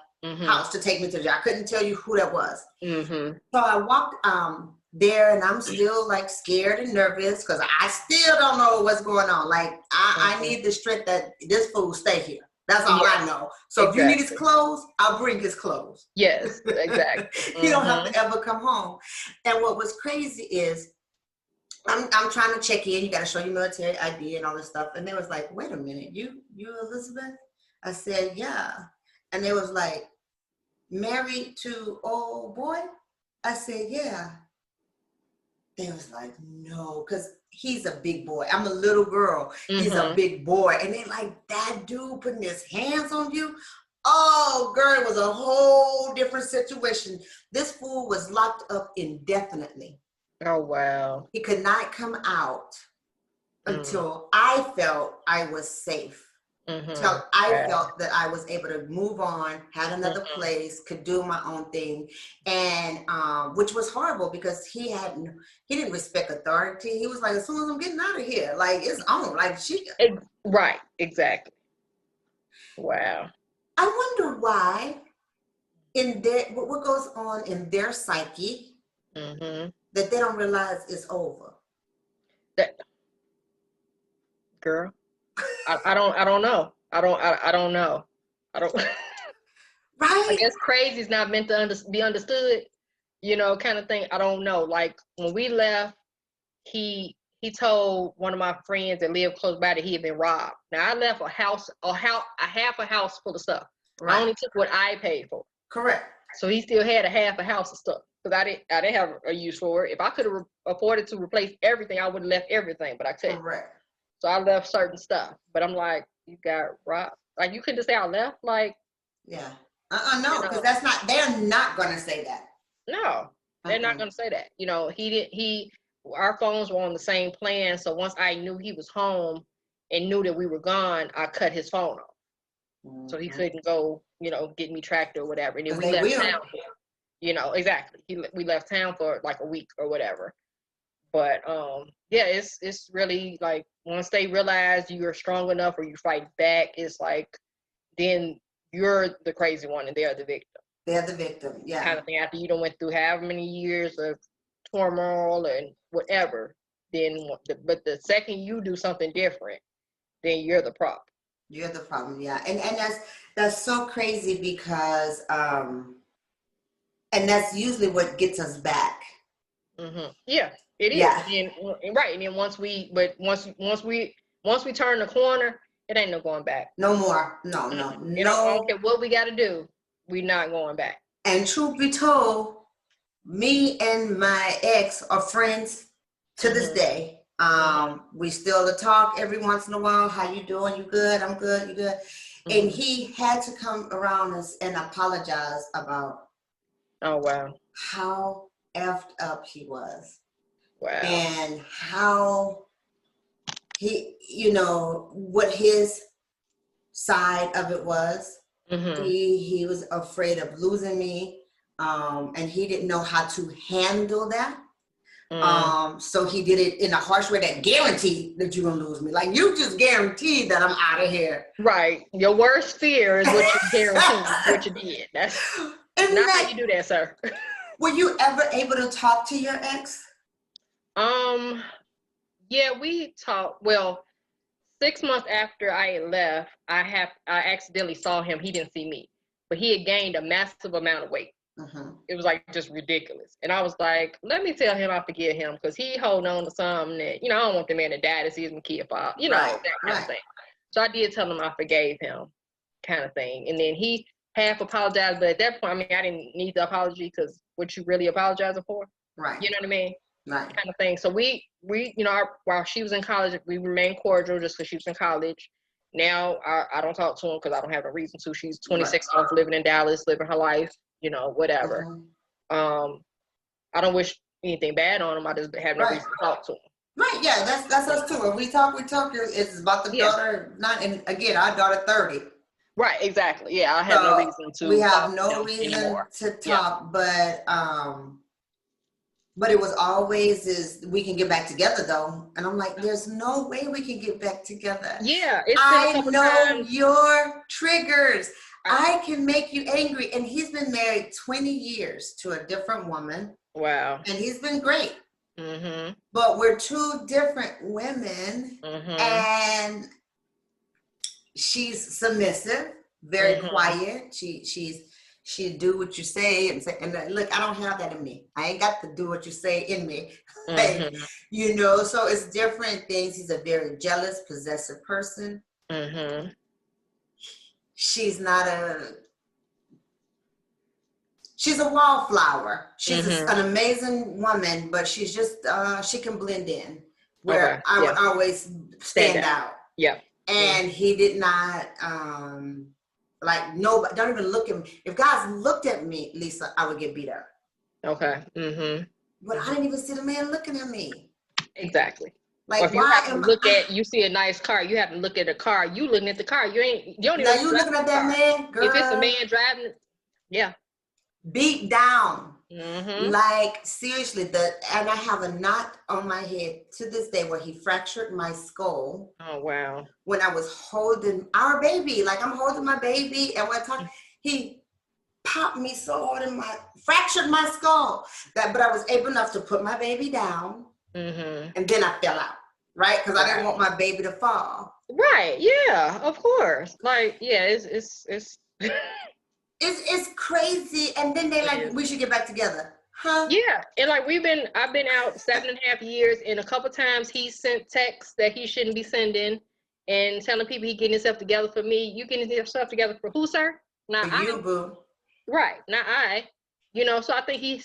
Speaker 3: house to take me to the job. I couldn't tell you who that was. So I walked there and I'm still like scared and nervous because I still don't know what's going on. Like I need the strength that this fool stay here. That's all I know. So if you need his clothes, I'll bring his clothes.
Speaker 2: Yes, exactly.
Speaker 3: You don't have to ever come home. And what was crazy is I'm trying to check in. You got to show your military ID and all this stuff. And they was like, wait a minute, you Elizabeth? I said, yeah. And they was like, married to old boy? I said, yeah. They was like, no, because he's a big boy. I'm a little girl. He's a big boy. And they like, that dude putting his hands on you? Oh, girl, it was a whole different situation. This fool was locked up indefinitely.
Speaker 2: Oh, wow.
Speaker 3: He could not come out
Speaker 2: Mm.
Speaker 3: until I felt I was safe. Till
Speaker 2: Mm-hmm.
Speaker 3: I
Speaker 2: Wow.
Speaker 3: felt that I was able to move on, had another
Speaker 2: Mm-hmm.
Speaker 3: place, could do my own thing, and which was horrible because he didn't respect authority. He was like, as soon as I'm getting out of here, like it's on. Like
Speaker 2: Right. Exactly. Wow.
Speaker 3: I wonder why in their what goes on in their psyche
Speaker 2: Mm-hmm.
Speaker 3: that they don't realize it's over.
Speaker 2: That girl. I don't know. I don't know. I don't. I
Speaker 3: Right?
Speaker 2: guess crazy is not meant to be understood. You know, kind of thing. I don't know. Like when we left, he told one of my friends that lived close by that he had been robbed. Now I left a half a house full of stuff. I
Speaker 3: Right.
Speaker 2: only took what I paid for.
Speaker 3: Correct.
Speaker 2: So he still had a half a house of stuff because I didn't have a use for it. If I could have afforded to replace everything, I would have left everything. But I couldn't.
Speaker 3: Correct.
Speaker 2: So I left certain stuff. But I'm like, you got robbed. Like you couldn't just say I left. Like
Speaker 3: Yeah.
Speaker 2: you
Speaker 3: No, because
Speaker 2: know,
Speaker 3: they're not gonna say that.
Speaker 2: no, they're not gonna say that. You know, he didn't. Our phones were on the same plan. So once I knew he was home and knew that we were gone, I cut his phone off. So he couldn't go, you know, get me tracked or whatever. And then
Speaker 3: Because
Speaker 2: we
Speaker 3: they
Speaker 2: left
Speaker 3: will.
Speaker 2: town. You know, exactly. We left town for like a week or whatever. But yeah, it's really like once they realize you're strong enough or you fight back, it's like then you're the crazy one and they're the victim.
Speaker 3: They're the victim. Yeah.
Speaker 2: Kind of thing. After you done went through however many years of turmoil and whatever, then but the second you do something different, then you're the problem.
Speaker 3: You're the problem. Yeah. And that's so crazy because and that's usually what gets us back.
Speaker 2: Mm-hmm. Yeah, it is.
Speaker 3: Yeah.
Speaker 2: And right, and then once we turn the corner, it ain't no going back.
Speaker 3: No more. No,
Speaker 2: Mm-mm.
Speaker 3: no,
Speaker 2: I don't
Speaker 3: no.
Speaker 2: care what we got to do. We not going back.
Speaker 3: And truth be told, me and my ex are friends to this
Speaker 2: Mm-hmm.
Speaker 3: day. We still talk every once in a while. How you doing? You good? I'm good. You good?
Speaker 2: Mm-hmm.
Speaker 3: And he had to come around us and apologize about
Speaker 2: Oh wow.
Speaker 3: how effed up he was
Speaker 2: Wow.
Speaker 3: and how he, what his side of it was.
Speaker 2: Mm-hmm.
Speaker 3: He was afraid of losing me, and he didn't know how to handle that. So he did it in a harsh way that guaranteed that you're gonna lose me. Like you just guaranteed that I'm out of here.
Speaker 2: Right. Your worst fear is what you guaranteed what you did. That's not how you do that, sir.
Speaker 3: Were you ever able to talk to your ex?
Speaker 2: Yeah, we talked. Well, 6 months after I had left, I accidentally saw him. He didn't see me, but he had gained a massive amount of weight.
Speaker 3: Mm-hmm.
Speaker 2: It was like just ridiculous. And I was like, let me tell him I forgive him because he holding on to something that, I don't want the man to die to see his kid fall, that kind of thing. So I did tell him I forgave him kind of thing. And then he half apologized, but at that point, I mean, I didn't need the apology because what you really apologizing for?
Speaker 3: Right.
Speaker 2: You know what I mean?
Speaker 3: Right.
Speaker 2: Kind of thing. So we while she was in college, we remained cordial just because she was in college. Now I don't talk to him because I don't have a reason to. She's 26 off, living in Dallas, living her life, whatever.
Speaker 3: Mm-hmm.
Speaker 2: I don't wish anything bad on him. I just have no reason to talk to him.
Speaker 3: Right, yeah, that's us too. When we talk, it's about the daughter, not, and again, our daughter 30.
Speaker 2: Right, exactly. Yeah, I have no reason to.
Speaker 3: We have no reason anymore to talk, but it was always is we can get back together though. And I'm like, there's no way we can get back together.
Speaker 2: Yeah, it's
Speaker 3: I
Speaker 2: been a couple
Speaker 3: know
Speaker 2: times.
Speaker 3: Your triggers. I can make you angry. And he's been married 20 years to a different woman.
Speaker 2: Wow.
Speaker 3: And he's been great.
Speaker 2: Mm-hmm.
Speaker 3: But we're two different women.
Speaker 2: Mm-hmm.
Speaker 3: And she's submissive, very quiet. She do what you say and look, I don't have that in me. I ain't got to do what you say in me. Like, so it's different things. He's a very jealous, possessive person.
Speaker 2: Mm-hmm.
Speaker 3: She's a wallflower. She's an amazing woman, but she's just, she can blend in where I would always stand out.
Speaker 2: Yeah.
Speaker 3: And he did not, like nobody, don't even look at me. If guys looked at me, Lisa, I would get beat up.
Speaker 2: Okay. Mm-hmm.
Speaker 3: but I didn't even see the man looking at me.
Speaker 2: Exactly. Or
Speaker 3: Like,
Speaker 2: if you
Speaker 3: why
Speaker 2: happen to
Speaker 3: am
Speaker 2: look
Speaker 3: I?
Speaker 2: you see a nice car, you happen to look at a car, you looking at the car, you don't even know
Speaker 3: Now
Speaker 2: if he's
Speaker 3: you
Speaker 2: driving
Speaker 3: looking at
Speaker 2: the
Speaker 3: that
Speaker 2: car.
Speaker 3: man,
Speaker 2: If it's a
Speaker 3: girl,
Speaker 2: man driving, yeah.
Speaker 3: beat down.
Speaker 2: Mm-hmm.
Speaker 3: Like, seriously, and I have a knot on my head to this day where he fractured my skull
Speaker 2: Oh, wow.
Speaker 3: when I was holding our baby. Like, I'm holding my baby, and one time he popped me so hard fractured my skull but I was able enough to put my baby down,
Speaker 2: Mm-hmm.
Speaker 3: and then I fell out, right? Because I didn't
Speaker 2: Right.
Speaker 3: want my baby to fall.
Speaker 2: Right. Yeah. Of course. Like, yeah. It's.
Speaker 3: It's crazy, and then they
Speaker 2: It
Speaker 3: like,
Speaker 2: is.
Speaker 3: we should get back together, huh?
Speaker 2: Yeah, and like I've been out 7.5 years, and a couple times he sent texts that he shouldn't be sending, and telling people he getting himself together for me. You getting yourself together for who, sir?
Speaker 3: For
Speaker 2: Not
Speaker 3: you,
Speaker 2: I.
Speaker 3: boo.
Speaker 2: Right. Not I. So I think he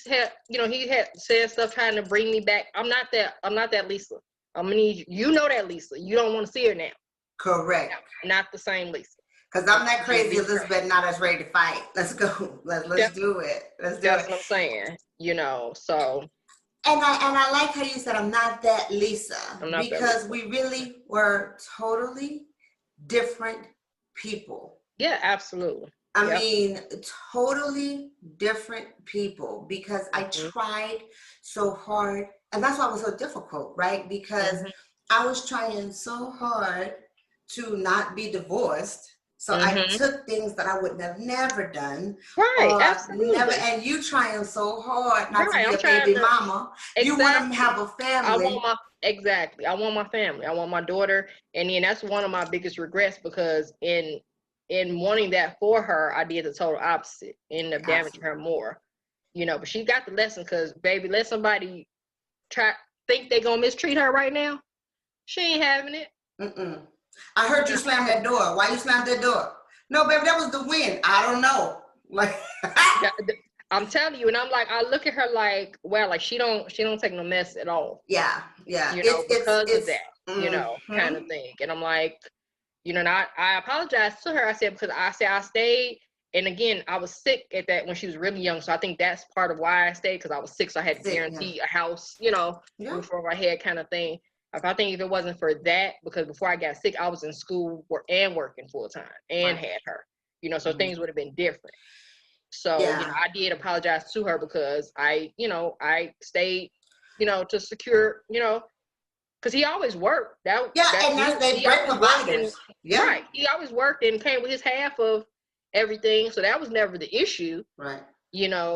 Speaker 2: had said stuff trying to bring me back. I'm not that Lisa. I'm gonna need you. You know that Lisa. You don't want to see her now.
Speaker 3: Correct.
Speaker 2: No, not the same Lisa.
Speaker 3: Because I'm that crazy
Speaker 2: Lisa.
Speaker 3: Elizabeth, not as ready to fight. Let's go. Let's do it. Let's do
Speaker 2: That's
Speaker 3: it.
Speaker 2: what I'm saying. So
Speaker 3: And I like how you said I'm not that Lisa,
Speaker 2: I'm not that
Speaker 3: because
Speaker 2: Lisa.
Speaker 3: we really were totally different people.
Speaker 2: Yeah, absolutely.
Speaker 3: I
Speaker 2: Yep.
Speaker 3: mean, totally different people, because I tried so hard, and that's why it was so difficult, right? Because I was trying so hard to not be divorced. So I took things that I would have never done,
Speaker 2: Right,
Speaker 3: or never,
Speaker 2: absolutely.
Speaker 3: and you trying so hard not to
Speaker 2: Right,
Speaker 3: be
Speaker 2: I'm
Speaker 3: a baby
Speaker 2: trying to
Speaker 3: mama. You want to have a family.
Speaker 2: exactly. I want my family. I want my daughter, and then that's one of my biggest regrets, because in wanting that for her, I did the total opposite, ended up damaging her more. But she got the lesson, because baby, let somebody think they gonna mistreat her right now. She ain't having it.
Speaker 3: I heard you slam that door. Why you slammed that door? No, baby, that was the wind. I don't know. Like,
Speaker 2: I'm telling you, and I'm like, I look at her like, wow, like she don't take no mess at all.
Speaker 3: yeah.
Speaker 2: Because of that,
Speaker 3: mm-hmm.
Speaker 2: kind of thing. And I'm like, and I apologized to her. I said, because I stayed, and again, I was sick at that when she was really young, so I think that's part of why I stayed, because I was sick, so I had to guarantee a house, before I had, kind of thing. I think if it wasn't for that, because before I got sick, I was in school and working full time and had her, so things would have been different. So, I did apologize to her, because I stayed, to secure, because he always worked.
Speaker 3: And they great providers.
Speaker 2: Right. He always worked and came with his half of everything. So that was never the issue.
Speaker 3: Right.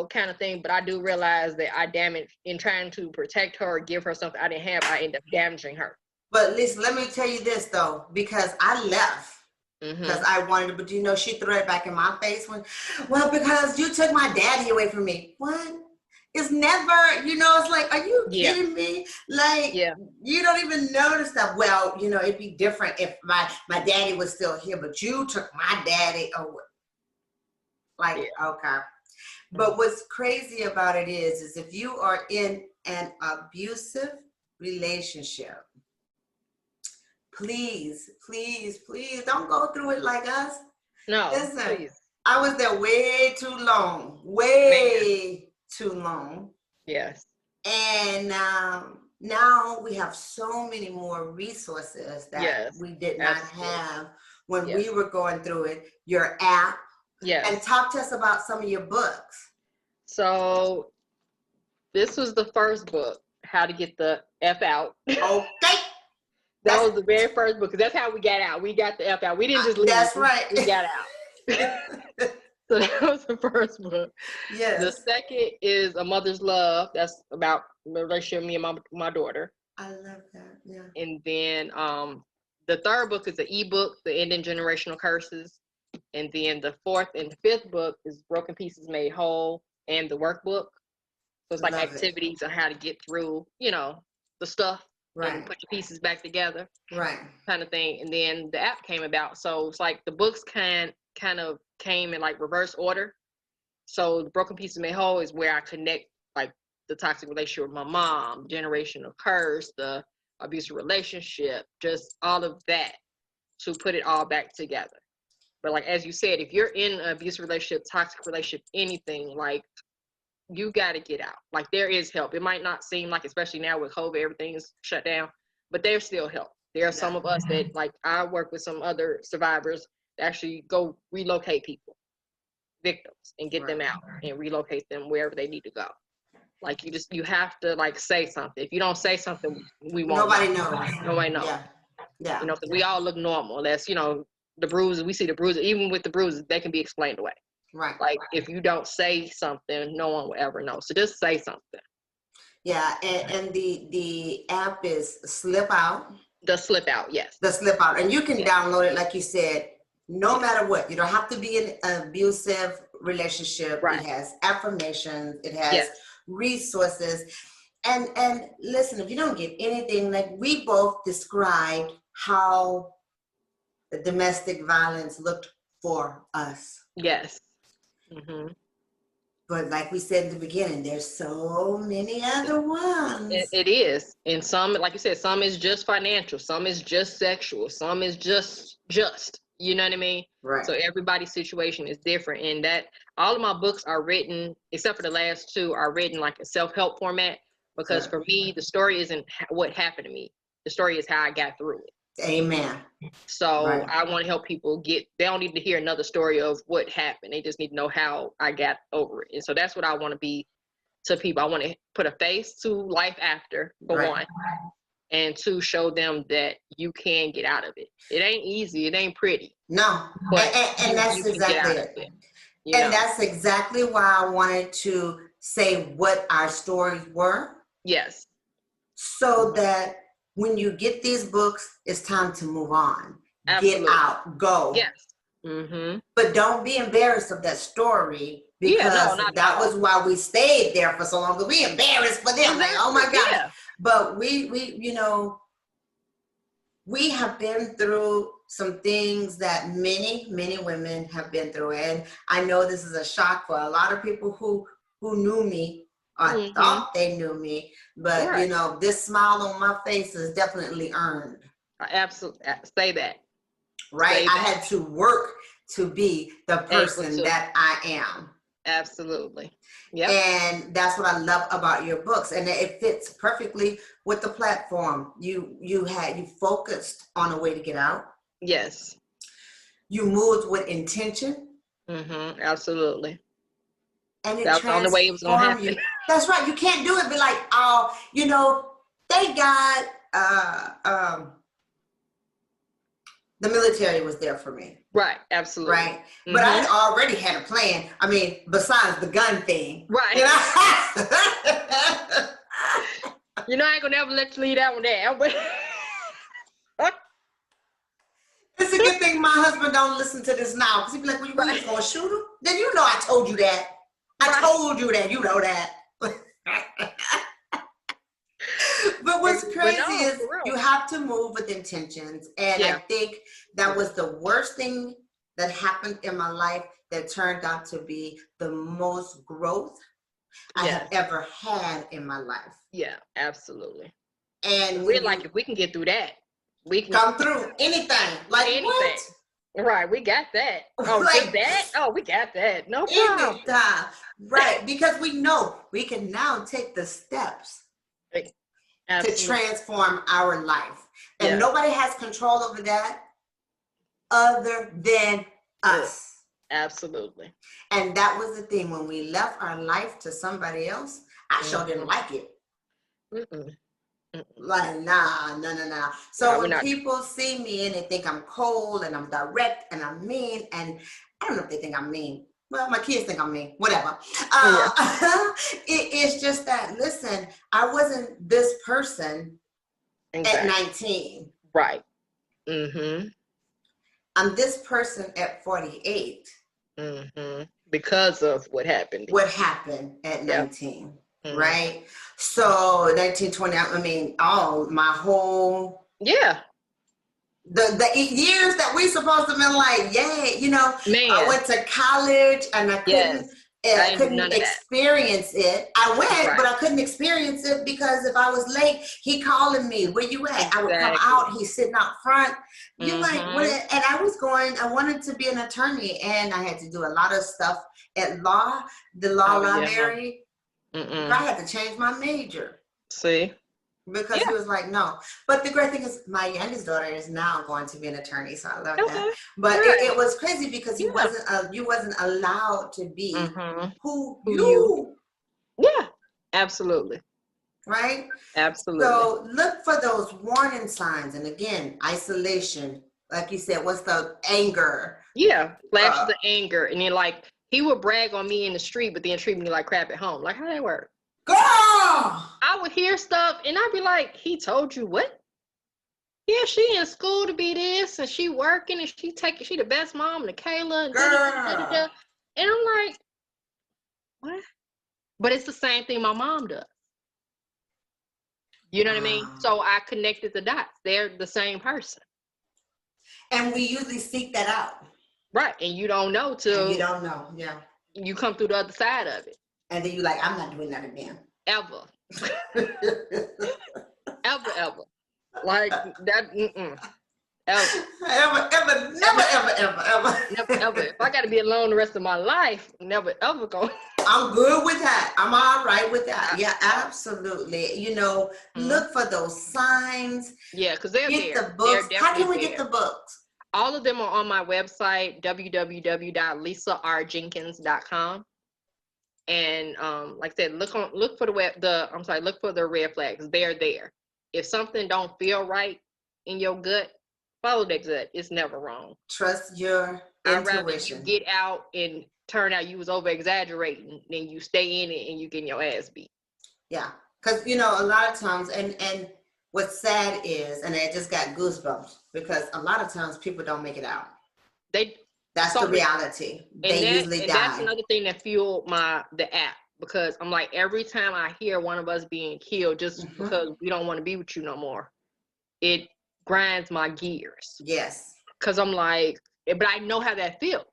Speaker 2: Kind of thing. But I do realize that I damaged, in trying to protect her or give her something I didn't have, I ended up damaging her.
Speaker 3: But listen, let me tell you this though, because I left. Because I wanted to, but she threw it back in my face because you took my daddy away from me. What? It's never, it's like, are you kidding me? Like, you don't even notice that. Well, it'd be different if my daddy was still here, but you took my daddy away. Like, okay. But what's crazy about it is if you are in an abusive relationship, please, please, please don't go through it like us.
Speaker 2: No,
Speaker 3: listen,
Speaker 2: please.
Speaker 3: I was there way too long. Way too long.
Speaker 2: Yes.
Speaker 3: And now we have so many more resources that we did not have when we were going through it. Your app.
Speaker 2: Yes.
Speaker 3: And talk to us about some of your books.
Speaker 2: So this was the first book, How to Get the F Out.
Speaker 3: Okay.
Speaker 2: That was the very first book, because that's how we got out. We got the F out. We didn't just leave.
Speaker 3: That's right.
Speaker 2: We got out. So that was the first book.
Speaker 3: Yes.
Speaker 2: The second is A Mother's Love. That's about the relationship me and my daughter.
Speaker 3: I love that. Yeah.
Speaker 2: And then the third book is an ebook, The Ending Generational Curses. And then the fourth and fifth book is Broken Pieces Made Whole, and the workbook. So it's like activities on how to get through, the stuff. Right. And put your pieces back together.
Speaker 3: Right.
Speaker 2: Kind of thing. And then the app came about. So it's like the books kind of came in like reverse order. So the Broken Pieces Made Whole is where I connect like the toxic relationship with my mom, generational curse, the abusive relationship, just all of that, to put it all back together. But like, as you said, if you're in an abusive relationship, toxic relationship, anything, like, you got to get out. Like, there is help. It might not seem like, especially now with COVID, everything's shut down, but there's still help. There are some of us that, like, I work with some other survivors that actually go relocate people, victims, and get them out and relocate them wherever they need to go. Like, you have to, like, say something. If you don't say something, we won't
Speaker 3: Nobody
Speaker 2: know.
Speaker 3: knows.
Speaker 2: Nobody knows.
Speaker 3: Yeah.
Speaker 2: You know, we all look normal. That's, the bruises, we see the bruises, even with the bruises, they can be explained away.
Speaker 3: Right.
Speaker 2: Like, if you don't say something, no one will ever know. So just say something.
Speaker 3: Yeah, and the app is Slip Out.
Speaker 2: The Slip Out, yes.
Speaker 3: The Slip Out. And you can download it, like you said, no matter what. You don't have to be in an abusive relationship.
Speaker 2: Right.
Speaker 3: It has affirmations. It has resources. And listen, if you don't get anything, like we both described how the domestic violence looked for us.
Speaker 2: Yes. Mm-hmm.
Speaker 3: But like we said in the beginning, there's so many other ones.
Speaker 2: It is. And some, like you said, some is just financial, some is just sexual, some is just, you know what I mean?
Speaker 3: Right.
Speaker 2: So everybody's situation is different. And that all of my books are written, except for the last two, are written like a self-help format. Because for me, the story isn't what happened to me. The story is how I got through it.
Speaker 3: Amen.
Speaker 2: So I want to help people they don't need to hear another story of what happened. They just need to know how I got over it. And so that's what I want to be to people. I want to put a face to life after, for one, and to show them that you can get out of it. It ain't easy. It ain't pretty.
Speaker 3: No. And that's exactly it. And that's exactly why I wanted to say what our stories were.
Speaker 2: Yes.
Speaker 3: So that when you get these books, it's time to move on.
Speaker 2: Absolutely.
Speaker 3: Get out, go.
Speaker 2: Yes. Mm-hmm.
Speaker 3: But don't be embarrassed of that story, because that was why we stayed there for so long. Because we embarrassed for them. Like, oh my God. Yeah. But we have been through some things that many, many women have been through. And I know this is a shock for a lot of people who knew me. I thought they knew me, but this smile on my face is definitely earned.
Speaker 2: Absolutely. Say that.
Speaker 3: Right? I had to work to be the person that I am.
Speaker 2: Absolutely. Yeah.
Speaker 3: And that's what I love about your books. And it fits perfectly with the platform. You focused on a way to get out.
Speaker 2: Yes.
Speaker 3: You moved with intention.
Speaker 2: Mm-hmm. Absolutely.
Speaker 3: And
Speaker 2: that's the only way it was going to happen.
Speaker 3: You. That's right. You can't do it. Be like, oh, thank God the military was there for me.
Speaker 2: Right. Absolutely.
Speaker 3: Right. Mm-hmm. But I already had a plan. I mean, besides the gun thing.
Speaker 2: Right. I ain't going to never let you leave that one down. But
Speaker 3: it's a good thing my husband don't listen to this now. Because he'd be like, well, you was going to shoot him? Then I told you that. I told you that. You know that. But what's crazy is you have to move with intentions. And I think that was the worst thing that happened in my life that turned out to be the most growth I have ever had in my life.
Speaker 2: Yeah, absolutely.
Speaker 3: And
Speaker 2: we're like, if we can get through that, we can
Speaker 3: come through anything. Like anything. What?
Speaker 2: Right, we got that. Oh, like that? Oh, we got that. No problem.
Speaker 3: Right, because we know we can now take the steps to transform our life. And nobody has control over that other than us.
Speaker 2: Absolutely.
Speaker 3: And that was the thing. When we left our life to somebody else, I sure didn't like it. Like, nah. So when people see me and they think I'm cold and I'm direct and I'm mean, and I don't know if they think I'm mean. Well, my kids think I'm mean, whatever. It's just that, listen, I wasn't this person at 19.
Speaker 2: Right. Mm-hmm.
Speaker 3: I'm this person at 48.
Speaker 2: Mm-hmm. Because of what happened.
Speaker 3: What happened at 19. Mm-hmm. Right? So 1920, I mean, my whole the years that we supposed to have been like, I went to college and I couldn't experience it. I went, but I couldn't experience it because if I was late, he calling me, where you at? I would come out, he's sitting out front. You're like, what? And I wanted to be an attorney, and I had to do a lot of stuff at the law library. I had to change my major.
Speaker 2: See?
Speaker 3: Because he was like, no. But the great thing is my youngest daughter is now going to be an attorney, so I love that. But it was crazy because you wasn't allowed to be who you.
Speaker 2: Yeah, absolutely.
Speaker 3: Right?
Speaker 2: Absolutely.
Speaker 3: So look for those warning signs. And again, isolation. Like you said, what's the anger?
Speaker 2: Yeah, flashes of anger. And then like he would brag on me in the street, but then treat me like crap at home. Like, how that work?
Speaker 3: Girl!
Speaker 2: I would hear stuff and I'd be like, he told you what? Yeah, she in school to be this and she working and she the best mom to Kayla and
Speaker 3: Girl.
Speaker 2: And I'm like, what? But it's the same thing my mom does. You know what I mean? So I connected the dots. They're the same person.
Speaker 3: And we usually seek that out.
Speaker 2: Right. And you don't know till
Speaker 3: you don't know, yeah.
Speaker 2: You come through the other side of it.
Speaker 3: And then you're like, I'm not doing that again.
Speaker 2: Ever. ever. Like that,
Speaker 3: Ever. Never.
Speaker 2: If I gotta be alone the rest of my life, never ever go.
Speaker 3: I'm good with that. I'm all right with that. Yeah, absolutely. You know, look for those signs.
Speaker 2: Yeah, because they're
Speaker 3: get
Speaker 2: there.
Speaker 3: The books. How can we get the books?
Speaker 2: All of them are on my website, www.lisarjenkins.com. And like I said, look for the red flags. They're there. If something don't feel right in your gut, follow that gut. It's never wrong.
Speaker 3: Trust your intuition. I'd rather you
Speaker 2: get out and turn out you was over exaggerating than you stay in it and you getting your ass beat.
Speaker 3: Yeah, because you know a lot of times, and what's sad is, and I just got goosebumps because a lot of times people don't make it out. That's the reality. They usually die.
Speaker 2: That's another thing that fueled the app, because I'm like, every time I hear one of us being killed just because we don't want to be with you no more, it grinds my gears.
Speaker 3: Yes.
Speaker 2: Because I'm like, but I know how that feels.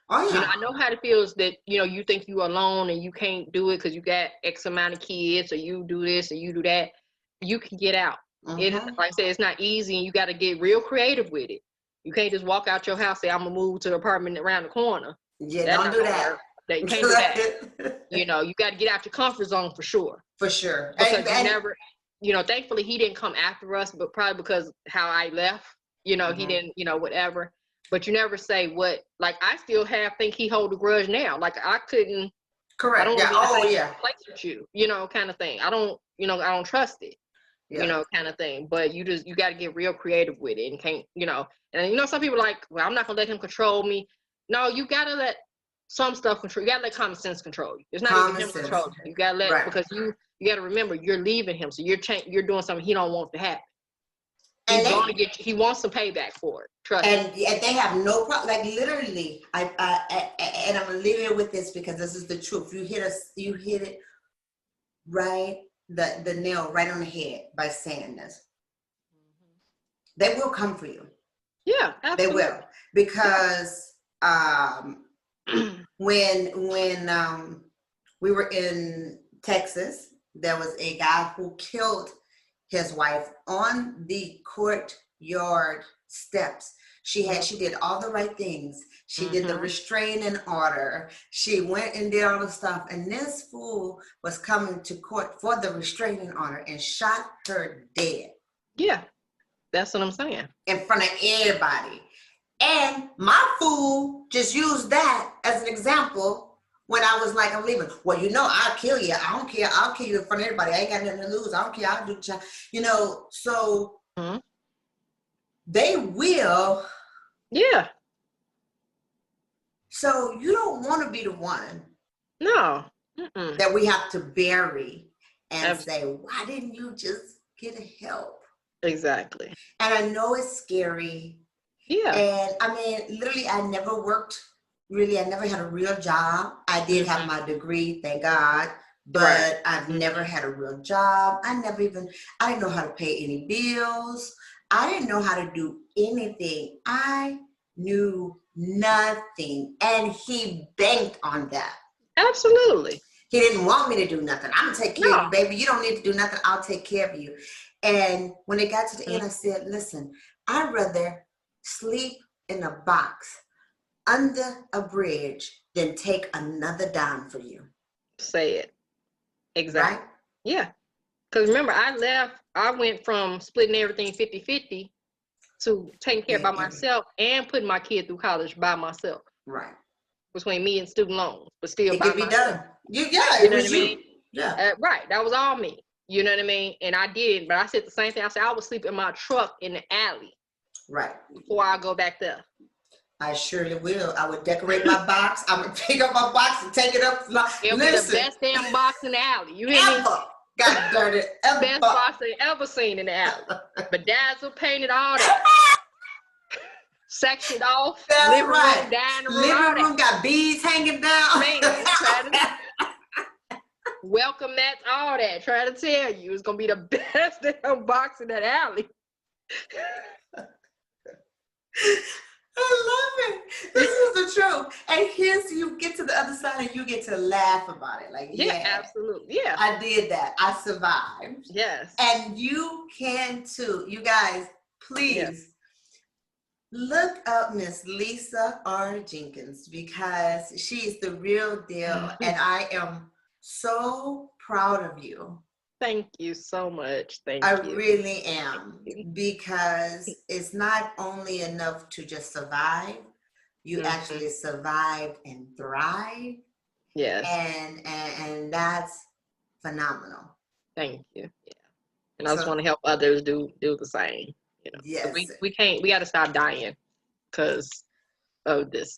Speaker 3: Oh yeah.
Speaker 2: You know, I know how it feels that, you know, you think you're alone and you can't do it because you got X amount of kids, or you do this or you do that. You can get out. It is, like I said, it's not easy, and you got to get real creative with it. You can't just walk out your house and say, I'm gonna move to the apartment around the corner.
Speaker 3: Yeah, don't do that.
Speaker 2: You can't do that. You know, you got to get out your comfort zone for sure.
Speaker 3: For sure.
Speaker 2: Because you never, you know, thankfully he didn't come after us, but probably because how I left, you know, he didn't, you know, whatever. But you never say what, like I still think he hold a grudge now. Like I couldn't.
Speaker 3: Correct.
Speaker 2: I don't
Speaker 3: place
Speaker 2: with you know, kind of thing. I don't trust it. Yeah. You know, kind of thing. But you got to get real creative with it, and can't, you know, and you know, some people are like, well, I'm not gonna let him control me. No, you gotta let some stuff control. You gotta let common sense control you. It's not even him controlling you. You gotta let because you gotta remember you're leaving him, so you're doing something he don't want to happen. And he wants some payback for it. Trust me.
Speaker 3: And they have no problem. Like literally, and I'm gonna leave it with this because this is the truth. You hit it right. The nail right on the head by saying this. They will come for you.
Speaker 2: Yeah, absolutely.
Speaker 3: They will, because when we were in Texas, there was a guy who killed his wife on the courtyard steps. She did all the right things. She did the restraining order. She went and did all the stuff. And this fool was coming to court for the restraining order and shot her dead.
Speaker 2: Yeah, that's what I'm saying.
Speaker 3: In front of everybody. And my fool just used that as an example when I was like, I'm leaving. Well, you know, I'll kill you. I don't care. I'll kill you in front of everybody. I ain't got nothing to lose. I don't care. I'll do, you know, so they will.
Speaker 2: Yeah.
Speaker 3: So you don't want to be the one.
Speaker 2: No.
Speaker 3: That we have to bury and say, why didn't you just get help?
Speaker 2: Exactly.
Speaker 3: And I know it's scary.
Speaker 2: Yeah.
Speaker 3: And I mean, literally, I never worked. Really, I never had a real job. I did have my degree, thank God. But I've never had a real job. I didn't know how to pay any bills. I didn't know how to do anything. I knew nothing. And he banked on that.
Speaker 2: Absolutely.
Speaker 3: He didn't want me to do nothing. I'm going to take care of you, baby. You don't need to do nothing. I'll take care of you. And when it got to the end, I said, listen, I'd rather sleep in a box under a bridge than take another dime for you.
Speaker 2: Say it. Exactly.
Speaker 3: right?
Speaker 2: Yeah. Because remember, I went from splitting everything 50-50 to taking care by myself and putting my kid through college by myself.
Speaker 3: Right.
Speaker 2: Between me and student loans, but still
Speaker 3: It
Speaker 2: by
Speaker 3: could be
Speaker 2: myself.
Speaker 3: done. Yeah,
Speaker 2: You
Speaker 3: it
Speaker 2: know what
Speaker 3: was
Speaker 2: I mean?
Speaker 3: you. Yeah.
Speaker 2: Right. That was all me. You know what I mean? And I did, but I said the same thing. I said I would sleep in my truck in the alley
Speaker 3: Right.
Speaker 2: before I go back there.
Speaker 3: I surely will. I would decorate my box. I would pick up my box and take it up.
Speaker 2: It'll be the best damn box in the alley. You hear me?
Speaker 3: Ever. God darn it. Ever.
Speaker 2: Best box they ever seen in the alley. Bedazzled, painted, all that. Sectioned off.
Speaker 3: That's
Speaker 2: living
Speaker 3: right.
Speaker 2: room, dining room, all
Speaker 3: Living room
Speaker 2: that.
Speaker 3: got beads hanging down.
Speaker 2: Man, try to welcome mats, all that. Try to tell you, it's gonna be the best damn box in that alley.
Speaker 3: I love it. This is the truth. And here's you get to the other side and you get to laugh about it. Like,
Speaker 2: Yeah,
Speaker 3: yeah,
Speaker 2: absolutely. Yeah.
Speaker 3: I did that. I survived.
Speaker 2: Yes.
Speaker 3: And you can too. You guys, please look up Miss Lisa R. Jenkins because she's the real deal. And I am so proud of you.
Speaker 2: Thank you so much. Thank
Speaker 3: I
Speaker 2: you.
Speaker 3: really am, because it's not only enough to just survive, you actually survived and thrived.
Speaker 2: Yes.
Speaker 3: And that's phenomenal.
Speaker 2: Thank you. Yeah. And I just want to help others do the same. You know.
Speaker 3: Yes.
Speaker 2: We got to stop dying because of this.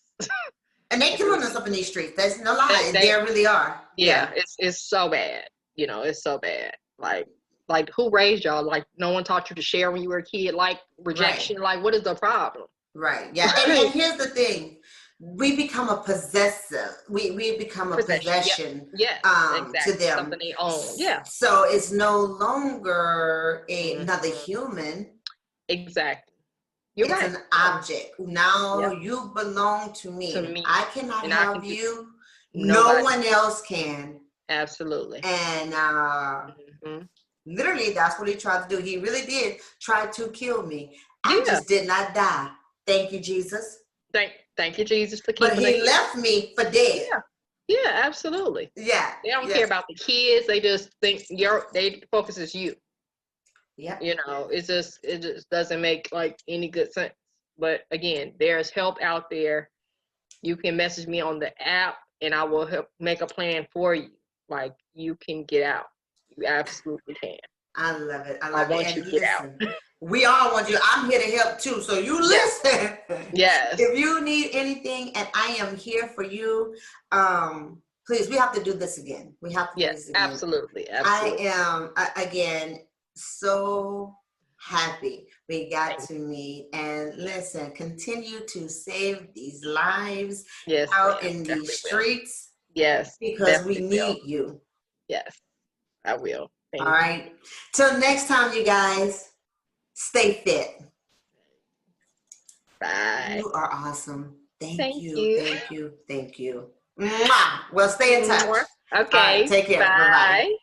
Speaker 3: And they killing us up in these streets. There's no lie. They really are.
Speaker 2: Yeah. It's so bad. You know, it's so bad. Like who raised y'all? Like no one taught you to share when you were a kid. Like rejection.
Speaker 3: Right.
Speaker 2: Like what is the problem?
Speaker 3: Right. Yeah. And here's the thing. We become a possessive. We become a possession.
Speaker 2: Yep.
Speaker 3: To
Speaker 2: Exactly.
Speaker 3: them.
Speaker 2: Something they own. Yeah.
Speaker 3: So it's no longer another human.
Speaker 2: Exactly.
Speaker 3: It's an object. Now you belong to me. I cannot have you. No one else can.
Speaker 2: Absolutely.
Speaker 3: And literally, that's what he tried to do. He really did try to kill me. I just did not die. Thank you, Jesus.
Speaker 2: Thank you, Jesus, for keeping.
Speaker 3: But he left me for dead.
Speaker 2: Yeah, absolutely.
Speaker 3: Yeah.
Speaker 2: They don't care about the kids. They just think they focus is you.
Speaker 3: Yeah.
Speaker 2: You know, it just doesn't make like any good sense. But again, there's help out there. You can message me on the app and I will help make a plan for you. Like you can get out. You absolutely can.
Speaker 3: I love it. I
Speaker 2: want you to get out.
Speaker 3: We all want you. I'm here to help too. So you listen.
Speaker 2: Yes.
Speaker 3: If you need anything, and I am here for you, please, we have to do this again. We have to do this again.
Speaker 2: Absolutely.
Speaker 3: I am, again, so happy we got to meet. And listen, continue to save these lives out in these streets.
Speaker 2: Yes.
Speaker 3: Because we need you.
Speaker 2: Yes, I will.
Speaker 3: All right. Till next time, you guys, stay fit.
Speaker 2: Bye.
Speaker 3: You are awesome. Thank you. Thank you. Thank you. Mwah. Well, stay in touch.
Speaker 2: Okay.
Speaker 3: All right, take care. Bye-bye.